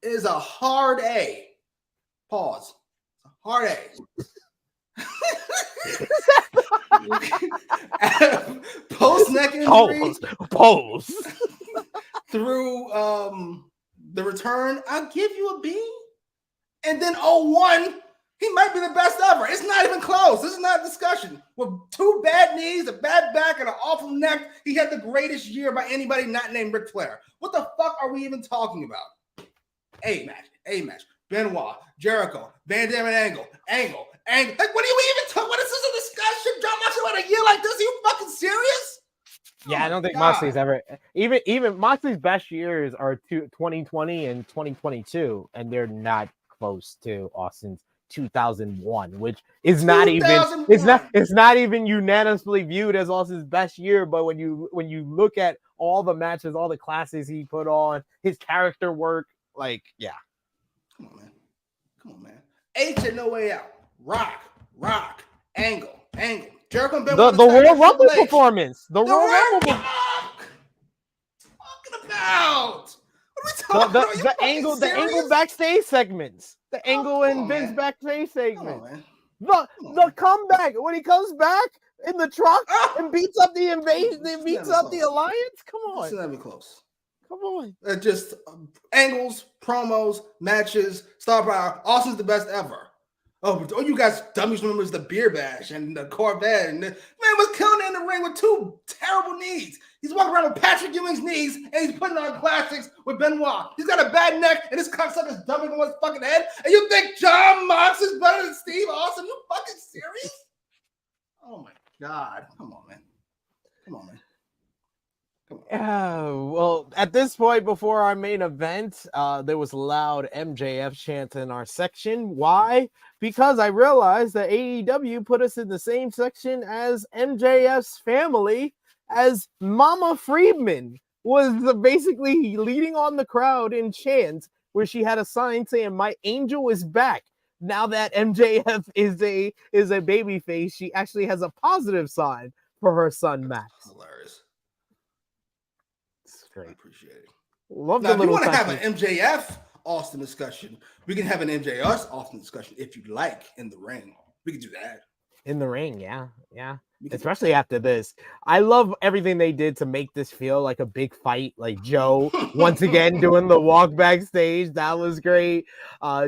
It is a hard A. Pause. Hard A. Post-neck injury. Pose. Through the return, I'll give you a B. And then 01, he might be the best ever. It's not even close. This is not a discussion. With 2 bad knees, a bad back, and an awful neck, he had the greatest year by anybody not named Ric Flair. What the fuck are we even talking about? A match. Benoit, Jericho, Van Dam and Angle. Like, what are we even talking about? This is a discussion. John Moxley about a year like this? Are you fucking serious? Yeah, I don't think Moxley's ever even Moxley's best years are 2020 and 2022, and they're not close to Austin's 2001, which is not even it's not even unanimously viewed as Austin's best year. But when you look at all the matches, all the classes he put on, his character work, like yeah. Come on, man. H and No Way Out. Rock, Angle. Jericho and Benoit. The Royal Rumble performance. The Royal Rumble. Talking about. What are we talking about? The Angle backstage segments. The Angle and Vince backstage segments. The comeback when he comes back in the truck and beats up the invasion, beats up the Alliance. Come on. It's not even close. Come on. Just angles, promos, matches, star power. Austin's the best ever. Oh, you guys dummies remember the beer bash and the Corvette. And the man was killing it in the ring with 2 terrible knees. He's walking around with Patrick Ewing's knees, and he's putting on classics with Benoit. He's got a bad neck, and this cocksucker's dumping on his fucking head. And you think John Mox is better than Steve Austin? You fucking serious? Oh, my God. Come on, man. Well, at this point before our main event, there was loud MJF chant in our section. Why? Because I realized that AEW put us in the same section as MJF's family, as Mama Friedman was basically leading on the crowd in chants where she had a sign saying, "My angel is back." Now that MJF is a baby face, she actually has a positive sign for her son Max. Hilarious. Great. I appreciate it. Love now, the little. If you want to have an MJF Austin discussion, we can have an MJF Austin discussion if you like in the ring. We can do that. In the ring, yeah. Especially after this. I love everything they did to make this feel like a big fight. Like Joe, once again, doing the walk backstage. That was great.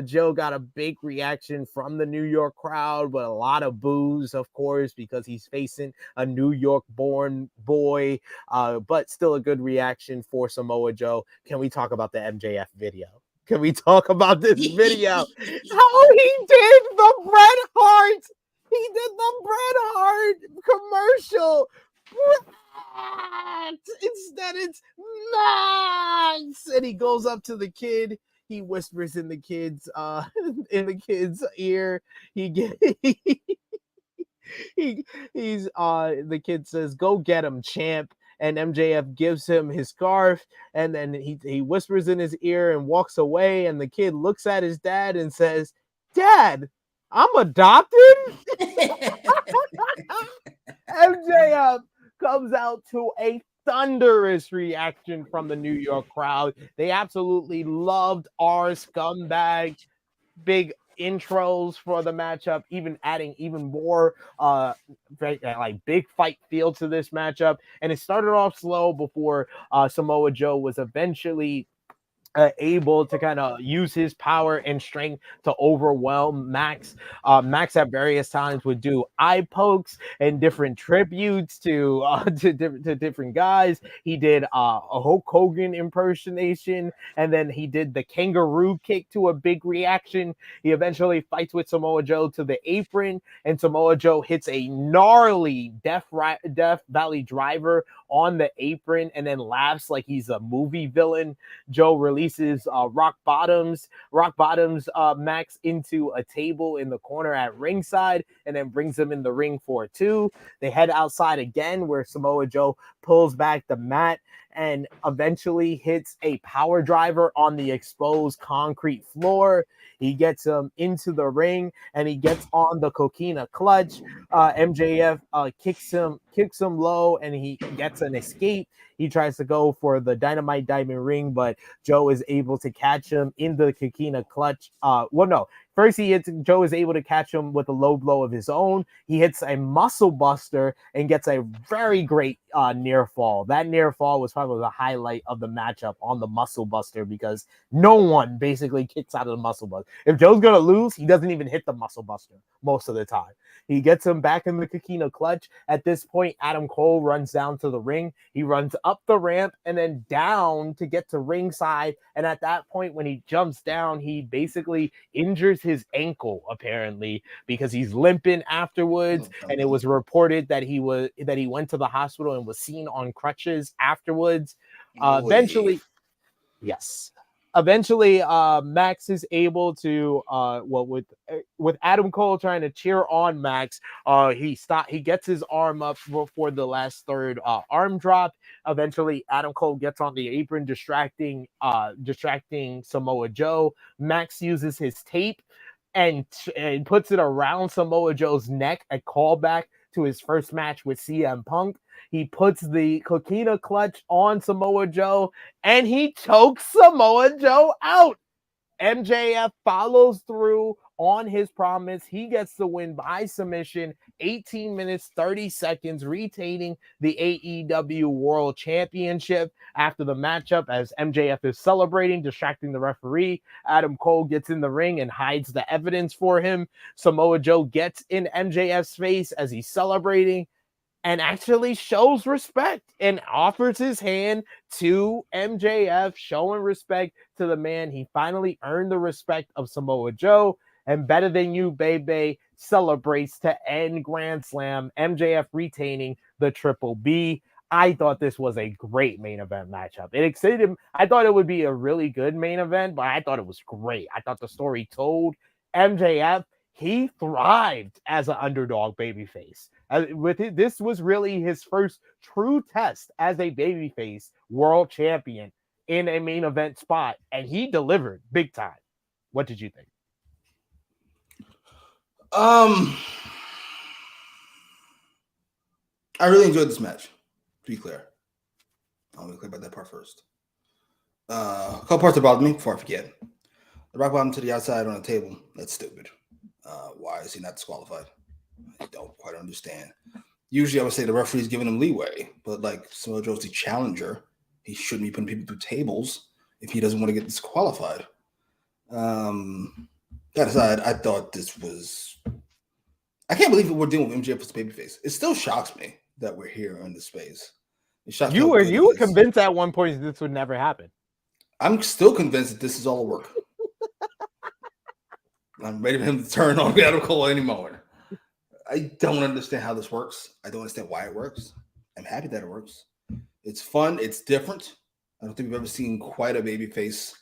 Joe got a big reaction from the New York crowd, but a lot of boos, of course, because he's facing a New York-born boy. But still a good reaction for Samoa Joe. Can we talk about the MJF video? Can we talk about this video? How he did the Bret Hart. He did the Bret Hart commercial. Instead, it's Max. And he goes up to the kid. He whispers in the kid's ear. The kid says, "Go get him, champ." and MJF gives him his scarf, and then he whispers in his ear and walks away, and the kid looks at his dad and says, "Dad, I'm adopted?" MJF comes out to a thunderous reaction from the New York crowd. They absolutely loved our scumbag. Big intros for the matchup, even adding even more like big fight feel to this matchup. And it started off slow before Samoa Joe was eventually able to kind of use his power and strength to overwhelm Max. Max at various times would do eye pokes and different tributes to different guys. He did a Hulk Hogan impersonation, and then he did the kangaroo kick to a big reaction. He eventually fights with Samoa Joe to the apron, and Samoa Joe hits a gnarly Death Valley driver on the apron and then laughs like he's a movie villain. Joe releases Rock Bottoms Max into a table in the corner at ringside and then brings him in the ring for 2. They head outside again where Samoa Joe pulls back the mat and eventually hits a power driver on the exposed concrete floor. He gets him into the ring and he gets on the coquina clutch. MJF kicks him low and he gets an escape. He tries to go for the Dynamite Diamond Ring, but Joe is able to catch him in the coquina clutch. First, Joe is able to catch him with a low blow of his own. He hits a muscle buster and gets a very great near fall. That near fall was probably the highlight of the matchup on the muscle buster because no one basically kicks out of the muscle buster. If Joe's going to lose, he doesn't even hit the muscle buster most of the time. He gets him back in the coquina clutch. At this point, Adam Cole runs down to the ring. He runs up the ramp and then down to get to ringside. And at that point, when he jumps down, he basically injures his ankle apparently because he's limping afterwards. And it was reported that he went to the hospital and was seen on crutches afterwards. Eventually, Max is able to with Adam Cole trying to cheer on Max, he gets his arm up for the last third arm drop. Eventually Adam Cole gets on the apron, distracting Samoa Joe. Max uses his tape and puts it around Samoa Joe's neck, a callback to his first match with CM Punk. He puts the coquina clutch on Samoa Joe and he chokes Samoa Joe out. MJF follows through on his promise. He gets the win by submission, 18 minutes, 30 seconds, retaining the AEW World Championship. After the matchup, as MJF is celebrating, distracting the referee, Adam Cole gets in the ring and hides the evidence for him. Samoa Joe gets in MJF's face as he's celebrating and actually shows respect and offers his hand to MJF, showing respect to the man. He finally earned the respect of Samoa Joe, and Better Than You, Baby celebrates to end Grand Slam, MJF retaining the Triple B. I thought this was a great main event matchup. It exceeded him. I thought it would be a really good main event, but I thought it was great. I thought the story told. MJF, he thrived as an underdog babyface. This was really his first true test as a babyface world champion in a main event spot, and he delivered big time. What did you think? I really enjoyed this match, to be clear. I'll be clear about that part first. A couple parts that bothered me before I forget. The rock bottom to the outside on the table, that's stupid. Why is he not disqualified? I don't quite understand. Usually I would say the referee's giving him leeway, but like Samoa Joe's the challenger, he shouldn't be putting people through tables if he doesn't want to get disqualified. That aside, I thought this was... I can't believe we're dealing with MJF as a babyface. It still shocks me that we're here in this space. You were convinced at one point this would never happen. I'm still convinced that this is all a work. I'm ready for him to turn on Adam Cole any moment. I don't understand how this works. I don't understand why it works. I'm happy that it works. It's fun. It's different. I don't think we've ever seen quite a babyface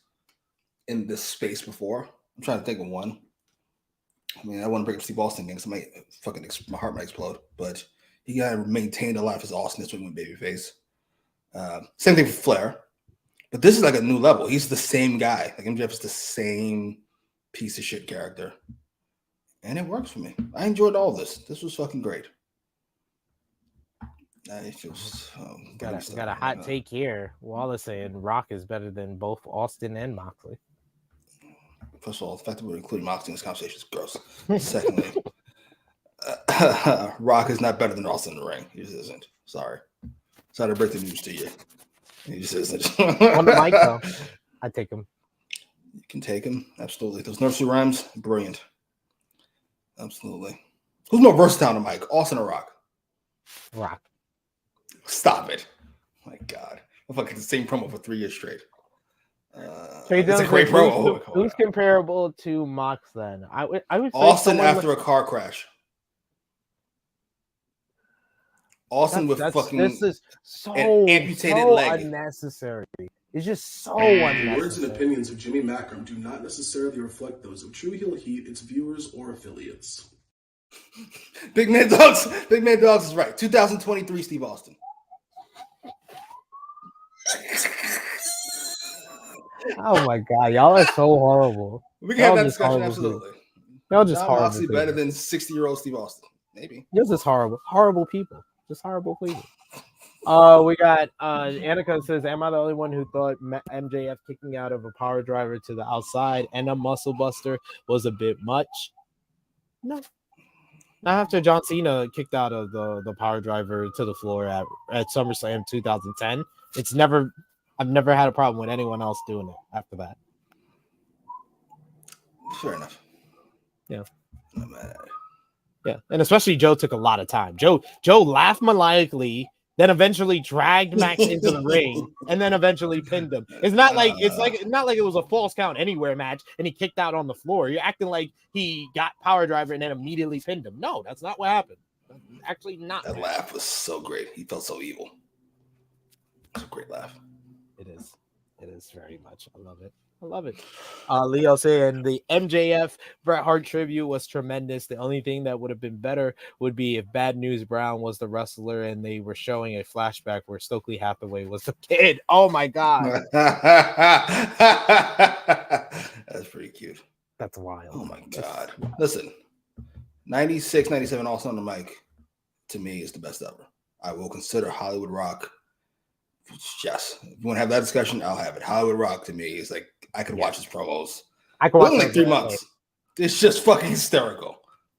in this space before. I'm trying to think of one. I mean, I want to bring up Steve Austin again because my heart might explode. But he got to maintain the life as Austin this when he went babyface. Same thing for Flair. But this is like a new level. He's the same guy. Like MJF is the same piece of shit character. And it works for me. I enjoyed all this. This was fucking great. Got a hot take here. Wallace saying Rock is better than both Austin and Moxley. First of all, the fact that we're including Moxley in this conversation is gross. Secondly, Rock is not better than Austin in the ring. He just isn't. Sorry to break the news to you. He just isn't. On the mic, though, I take him. You can take him. Absolutely. Those nursery rhymes, brilliant. Absolutely. Who's more versatile on the mic, Austin or Rock? Rock. Stop it. Oh my God. I'm fucking the same promo for 3 years straight. It's a great promo. Who's comparable to Mox then? I would say Austin after a car crash. Austin with fucking this is so amputated leg. Unnecessary. It's just so unnecessary. The words and opinions of Jimmy Macram do not necessarily reflect those of True Heel Heat, its viewers, or affiliates. Big Man Dogs is right. 2023 Steve Austin. Oh my God, y'all are so horrible. We can have that discussion, absolutely. Y'all just horrible. Moxley better than 60-year-old Steve Austin. Maybe. You're just horrible people. Just horrible people. We got Annika says, am I the only one who thought MJF kicking out of a power driver to the outside and a muscle buster was a bit much? No. Not after John Cena kicked out of the power driver to the floor at SummerSlam 2010. I've never had a problem with anyone else doing it after that. Fair enough. Yeah. Not mad. Yeah, and especially Joe took a lot of time. Joe laughed maniacally, then eventually dragged Max into the ring, and then eventually pinned him. It's not like it was a false count anywhere match, and he kicked out on the floor. You're acting like he got power driver and then immediately pinned him. No, that's not what happened. Actually, not. That laugh was so great. He felt so evil. It's a great laugh. It is. It is very much. I love it. Leo saying the MJF Bret Hart tribute was tremendous. The only thing that would have been better would be if Bad News Brown was the wrestler and they were showing a flashback where Stokely Hathaway was the kid. Oh my God. That's pretty cute. That's wild. Oh my God. Listen, 96, 97 also on the mic to me is the best ever. I will consider Hollywood Rock. Yes, if you want to have that discussion, I'll have it. Hollywood Rock to me is like I could watch his promos. I could watch like 3 months. It's just fucking hysterical.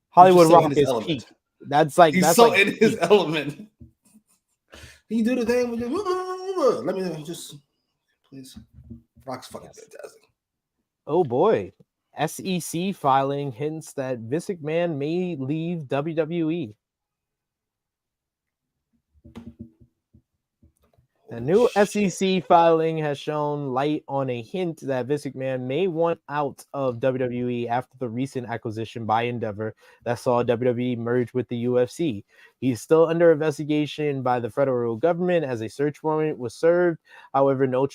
Hollywood Rock is peak. That's like he's that's so like in his element. Can you do the thing? Let me just please. Rock's fucking fantastic. Oh boy, SEC filing hints that Vince McMahon may leave WWE. A new SEC filing has shown light on a hint that Vince McMahon may want out of WWE after the recent acquisition by Endeavor that saw WWE merge with the UFC. He's still under investigation by the federal government as a search warrant was served. However, no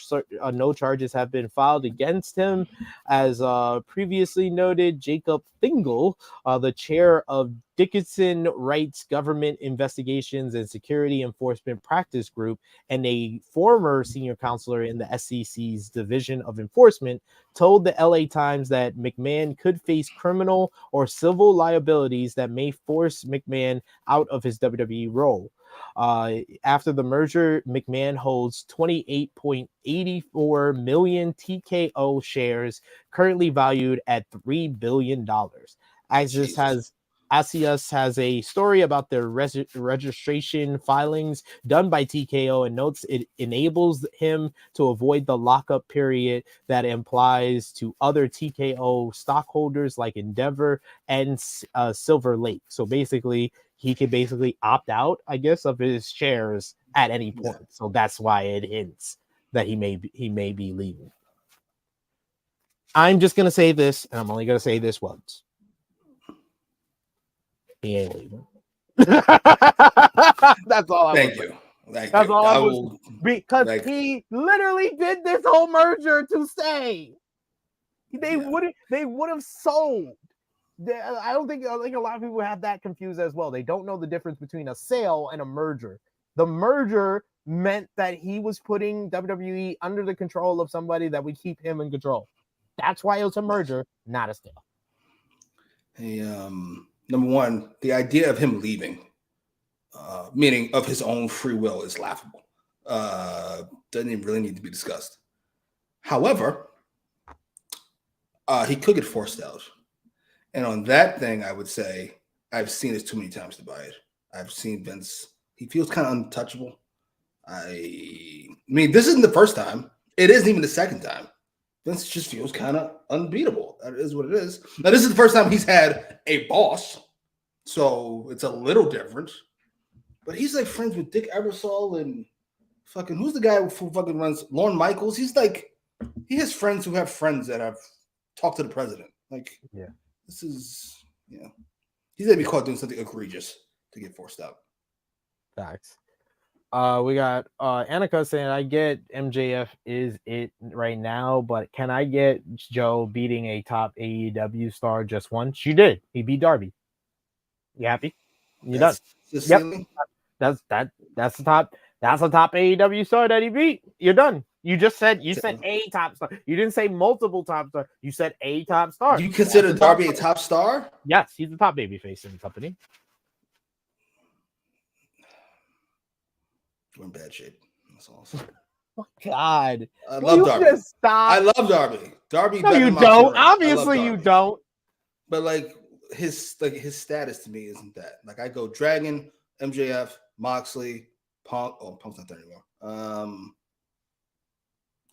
charges have been filed against him. As previously noted, Jacob Fingal, the chair of Dickinson Wright's Government Investigations and Security Enforcement Practice Group and a former senior counselor in the SEC's Division of Enforcement, told the LA Times that McMahon could face criminal or civil liabilities that may force McMahon out of his WWE role. After the merger, McMahon holds 28.84 million TKO shares, currently valued at $3 billion. Asius has a story about their registration filings done by TKO and notes it enables him to avoid the lockup period that applies to other TKO stockholders like Endeavor and Silver Lake. So basically, he could opt out, I guess, of his shares at any point. Yeah. So that's why it hints that he may be leaving. I'm just going to say this, and I'm only going to say this once. He ain't leaving. That's all I Thank you. That's all I will. Because he literally did this whole merger to stay. They would have sold. I think a lot of people have that confused as well. They don't know the difference between a sale and a merger. The merger meant that he was putting WWE under the control of somebody that would keep him in control. That's why it was a merger, not a sale. Hey, number one, the idea of him leaving, meaning of his own free will, is laughable. Doesn't even really need to be discussed. However, he could get forced out. And on that thing, I would say I've seen this too many times to buy it. I've seen Vince. He feels kind of untouchable. I mean, this isn't the first time. It isn't even the second time. Vince just feels kind of unbeatable. That is what it is. Now, this is the first time he's had a boss, so it's a little different. But he's like friends with Dick Ebersol and fucking, who's the guy who fucking runs Lorne Michaels? He's like, he has friends who have friends that have talked to the president. Like, yeah, this is, he's gonna be caught doing something egregious to get forced out. Facts. We got Annika saying, I get MJF is it right now, but can I get Joe beating a top AEW star just once? You did. He beat Darby. You happy? You done? Yep. That's the top. That's a top AEW star that he beat. You're done. You said a top star. You didn't say multiple top stars. You said a top star. Do you consider Darby a top star? Yes, he's the top babyface in the company. We're in bad shape. That's awesome. Oh, God, I love Darby. Just stop. I love Darby. Darby. No, you don't. Obviously, you don't. But like his status to me isn't that. Like I go Dragon, MJF, Moxley, Punk. Oh, Punk's not there anymore.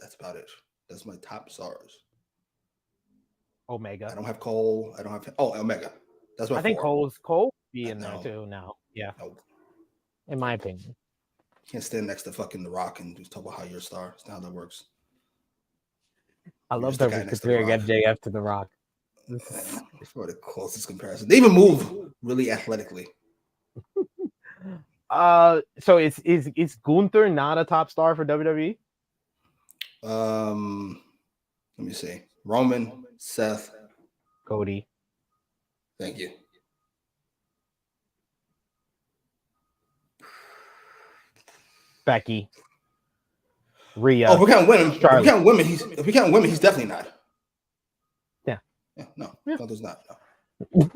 That's about it. That's my top stars. Omega. I don't have Cole. I don't have Omega. That's my. I think Cole be in there too now. Yeah. No. In my opinion. Can't stand next to fucking The Rock and just talk about how you're a star. It's not how that works. I love that we're comparing MJF to The Rock. It's probably the closest comparison. They even move really athletically. So is Gunther not a top star for WWE? Let me see. Roman, Seth, Cody. Thank you. Becky, Rhea. Oh, if we count women. If we count women, he's definitely not. Yeah. No, there's not. No.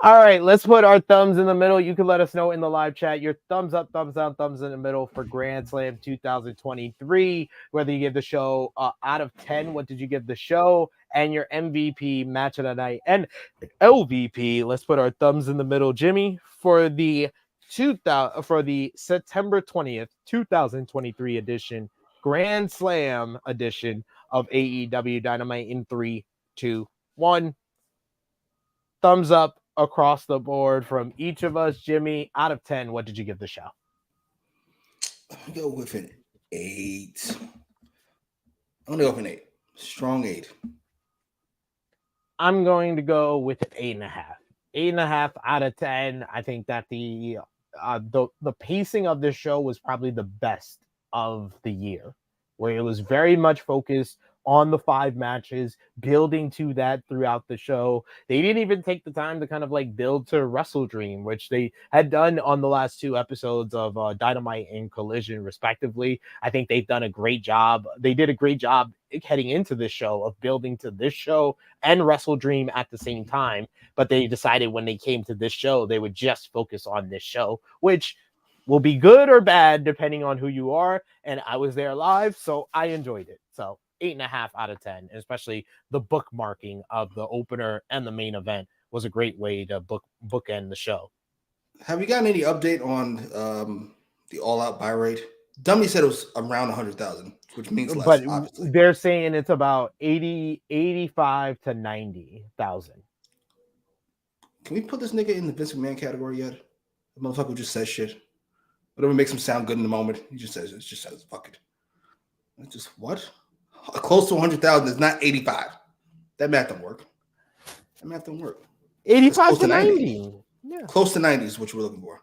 All right, let's put our thumbs in the middle. You can let us know in the live chat your thumbs up, thumbs down, thumbs in the middle for Grand Slam 2023. Whether you give the show out of 10, what did you give the show? And your MVP match of the night and LVP. Let's put our thumbs in the middle, Jimmy, for the September 20th, 2023 edition, Grand Slam edition of AEW Dynamite in 3, 2, 1. Thumbs up across the board from each of us. Jimmy, out of 10, what did you give the show? I'm going to go with an 8. I'm going to go with an 8. Strong 8. I'm going to go with an 8.5. 8.5 out of 10. I think that the pacing of this show was probably the best of the year, where it was very much focused on the 5 matches, building to that throughout the show. They didn't even take the time to kind of like build to Wrestle Dream, which they had done on the last 2 episodes of Dynamite and Collision, respectively. I think they've done a great job. They did a great job heading into this show of building to this show and Wrestle Dream at the same time. But they decided when they came to this show, they would just focus on this show, which will be good or bad depending on who you are. And I was there live, so I enjoyed it. So 8.5 out of 10, especially the bookmarking of the opener and the main event was a great way to bookend the show. Have you gotten any update on the all-out buy rate? Dummy said it was around 100,000, which means less. But obviously. They're saying it's about 85 to 90,000. Can we put this nigga in the Vince McMahon category yet? The motherfucker just says shit. Whatever makes him sound good in the moment, he just says fuck it. It's just what? Close to 100,000 is not 85. That math don't work. 85 to 90. Yeah. Close to 90 is what you were looking for.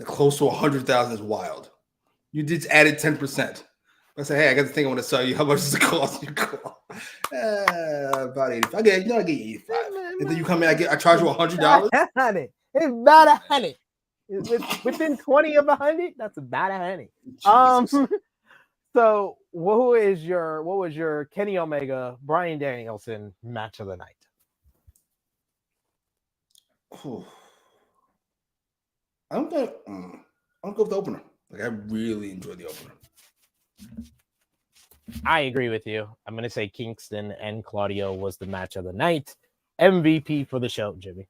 Close to 100,000 is wild. You just added 10%. I say, hey, I got the thing I want to sell you. How much does it cost? You call about 85. I get you 85. And then you come in, I charge you $100. It's about 100. Within 20 of 100, that's about 100. So what was your Kenny Omega, Bryan Danielson match of the night? I'm gonna go with the opener. Like, I really enjoyed the opener. I agree with you. I'm gonna say Kingston and Claudio was the match of the night. MVP for the show, Jimmy.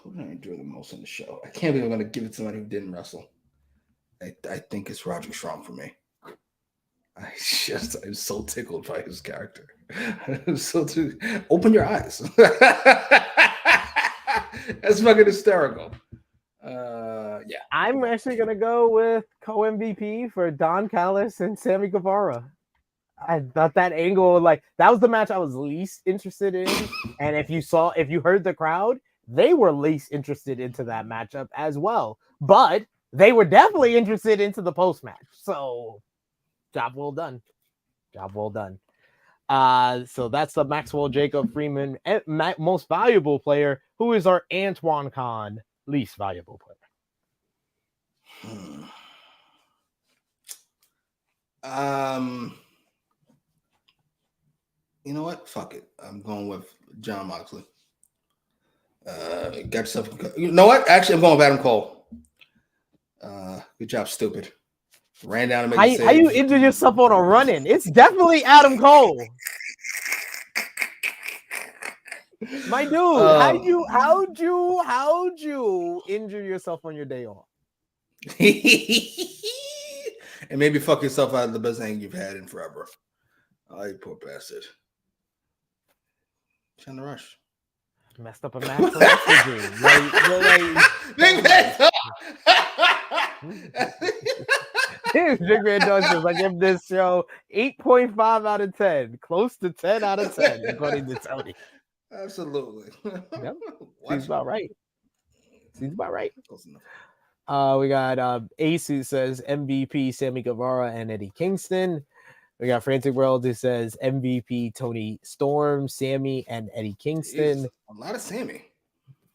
Who did I enjoy the most on the show? I can't believe I'm gonna give it to somebody who didn't wrestle. I think it's Roderick Strong for me. I'm so tickled by his character. Open your eyes. That's fucking hysterical. Yeah. I'm actually gonna go with co-MVP for Don Callis and Sammy Guevara. I thought that angle, like, that was the match I was least interested in. And if you heard the crowd, they were least interested into that matchup as well. But they were definitely interested into the post match. So job well done. So that's the Maxwell Jacob Freeman most valuable player. Who is our Antoine Khan least valuable player? You know what? Fuck it. I'm going with John Moxley. Got yourself. You know what? Actually, I'm going with Adam Cole. Good job, stupid. Ran down and made how you injured yourself on a run-in? It's definitely Adam Cole. My dude, how'd you injure yourself on your day off? And maybe fuck yourself out of the best thing you've had in forever. Oh, you poor bastard. Trying to rush. Messed up a massive dream. Big man. Big Man Douglas, I give this show 8.5 out of 10, close to 10 out of 10, according to Tony. Absolutely. Yep. Seems about right. Close enough. We got Ace who says MVP Sammy Guevara and Eddie Kingston. We got Frantic World who says MVP Tony Storm, Sammy, and Eddie Kingston. Jeez, a lot of Sammy.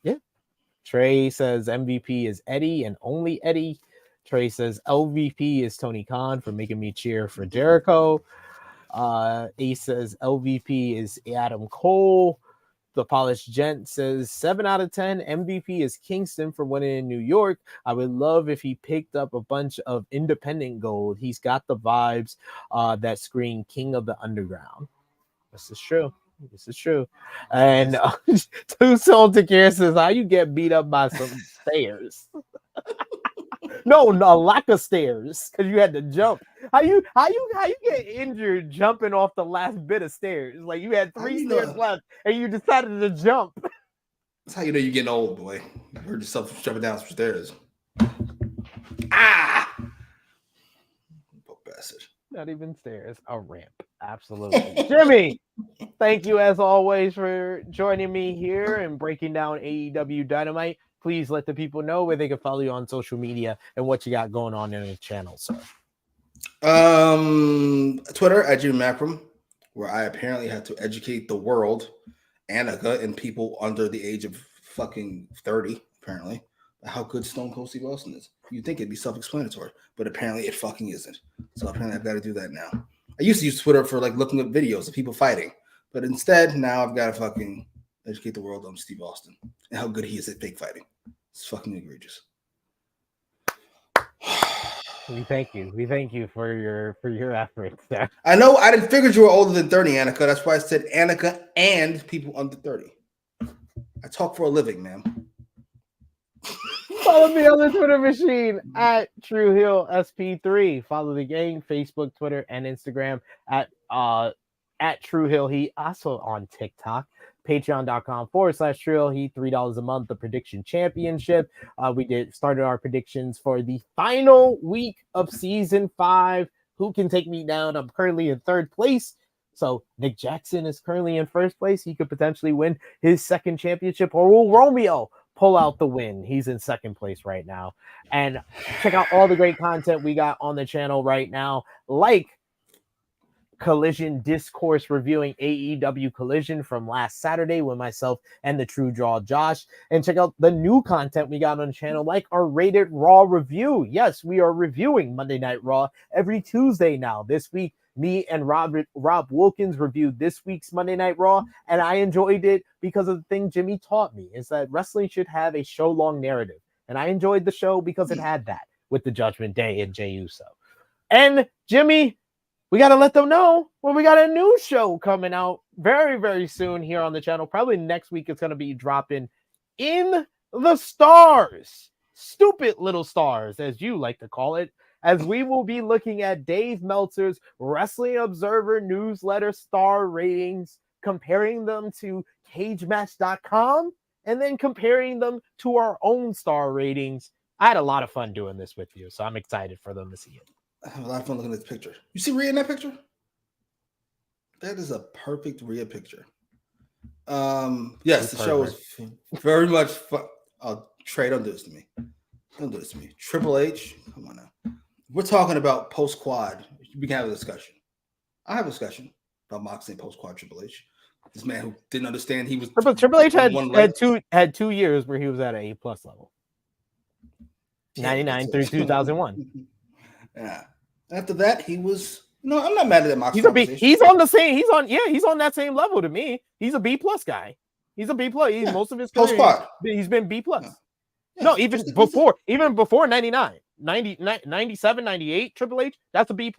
Yeah. Trey says MVP is Eddie and only Eddie. Trey says LVP is Tony Khan for making me cheer for Jericho. Ace says LVP is Adam Cole. The Polished Gent says 7 out of 10. MVP is Kingston for winning in New York. I would love if he picked up a bunch of independent gold. He's got the vibes that scream King of the Underground. This is true. And Too Salted Care says, how you get beat up by some stairs? No, lack of stairs because you had to jump. How you get injured jumping off the last bit of stairs? Like you had 3 stairs left and you decided to jump. That's how you know you're getting old, boy. You heard yourself jumping down some stairs. Poor bastard. Not even stairs, a ramp. Absolutely. Jimmy, thank you as always for joining me here and breaking down AEW Dynamite. Please let the people know where they can follow you on social media and what you got going on in the channel, sir. Twitter at Jimmy Macram, where I apparently have to educate the world, Annika, and people under the age of fucking 30, apparently, how good Stone Cold Steve Austin is. You'd think it'd be self-explanatory, but apparently it fucking isn't. So apparently I've got to do that now. I used to use Twitter for like looking at videos of people fighting, but instead now I've got to fucking educate the world on Steve Austin and how good he is at fake fighting. It's fucking egregious. We thank you for your efforts there. I know I didn't figure you were older than 30, Annika. That's why I said Annika and people under 30. I talk for a living, ma'am. Follow me on the Twitter machine at True Hill SP3. Follow the gang, Facebook, Twitter, and Instagram at True Hill Heat. Also on TikTok. Patreon.com/True Hill Heat, $3 a month, the prediction championship. We started our predictions for the final week of season 5. Who can take me down? I'm currently in 3rd place. So Nick Jackson is currently in 1st place. He could potentially win his 2nd championship, or will Romeo pull out the win? He's in 2nd place right now. And check out all the great content we got on the channel right now, like Collision Discourse reviewing AEW Collision from last Saturday with myself and the True Draw Josh. And check out the new content we got on the channel, like our Rated Raw review. Yes, we are reviewing Monday Night Raw every Tuesday now. This week, me and Rob Wilkins reviewed this week's Monday Night Raw, and I enjoyed it because of the thing Jimmy taught me, is that wrestling should have a show-long narrative. And I enjoyed the show because it had that with the Judgment Day and Jey Uso. And Jimmy, we got to let them know when we got a new show coming out very, very soon here on the channel. Probably next week it's going to be dropping In the Stars. Stupid Little Stars, as you like to call it, as we will be looking at Dave Meltzer's Wrestling Observer newsletter star ratings, comparing them to CageMatch.com, and then comparing them to our own star ratings. I had a lot of fun doing this with you, so I'm excited for them to see it. I have a lot of fun looking at this picture. You see Rhea in that picture? That is a perfect Rhea picture. Yes, the show was very much fun. Trey, don't do this to me. Don't do this to me. Triple H, come on now. We're talking about post-quad. We can have a discussion. I have a discussion about Moxley post-quad Triple H. This man who didn't understand he was... Triple H had 2 years where he was at an A+ level. 99 through 2001. Yeah. After that, he was. No, I'm not mad at that. Moxley. He's on that same level to me. He's a B+ guy. He's a B+. Most of his career, he's been B+. Yeah. No, even before 99, 97, 98, Triple H, that's a B+.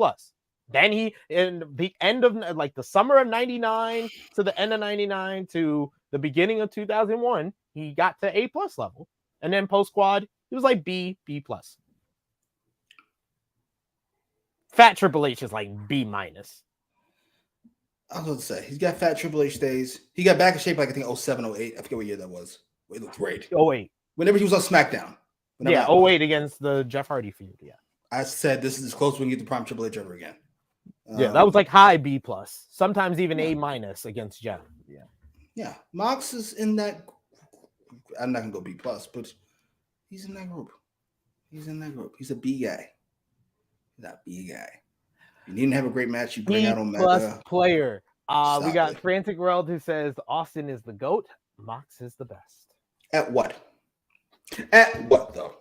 Then he, in the end of like the summer of 99 to the end of 99 to the beginning of 2001, he got to A+ level. And then post-quad, he was like B+. Fat Triple H is like B-. I was going to say, he's got fat Triple H days. He got back in shape like I think 07, 08. I forget what year that was. He looked great. 08. Whenever he was on SmackDown. 08 against the Jeff Hardy feud. Yeah. I said this is as close as we can get to prime Triple H ever again. Yeah, that was like high B+. Sometimes even A- against Jeff. Yeah. Yeah. Mox is in that. I'm not going to go B+, but he's in that group. He's a B guy. That B guy. You needn't have a great match. You bring out Omega. Player. We got Frantic World who says Austin is the GOAT. Mox is the best. At what? At what though?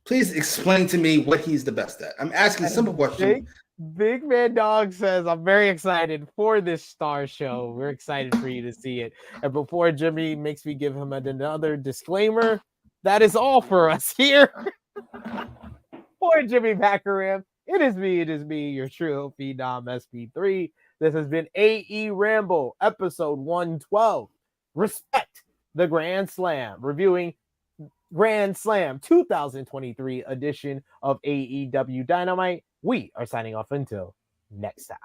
Please explain to me what he's the best at. I'm asking a simple question. Big Man Dog says, I'm very excited for this star show. We're excited for you to see it. And before Jimmy makes me give him another disclaimer, that is all for us here. For Jimmy Macram, it is me, your true phenom SP3. This has been AEWramble, episode 112. Respect the Grand Slam, reviewing Grand Slam 2023 edition of AEW Dynamite. We are signing off until next time.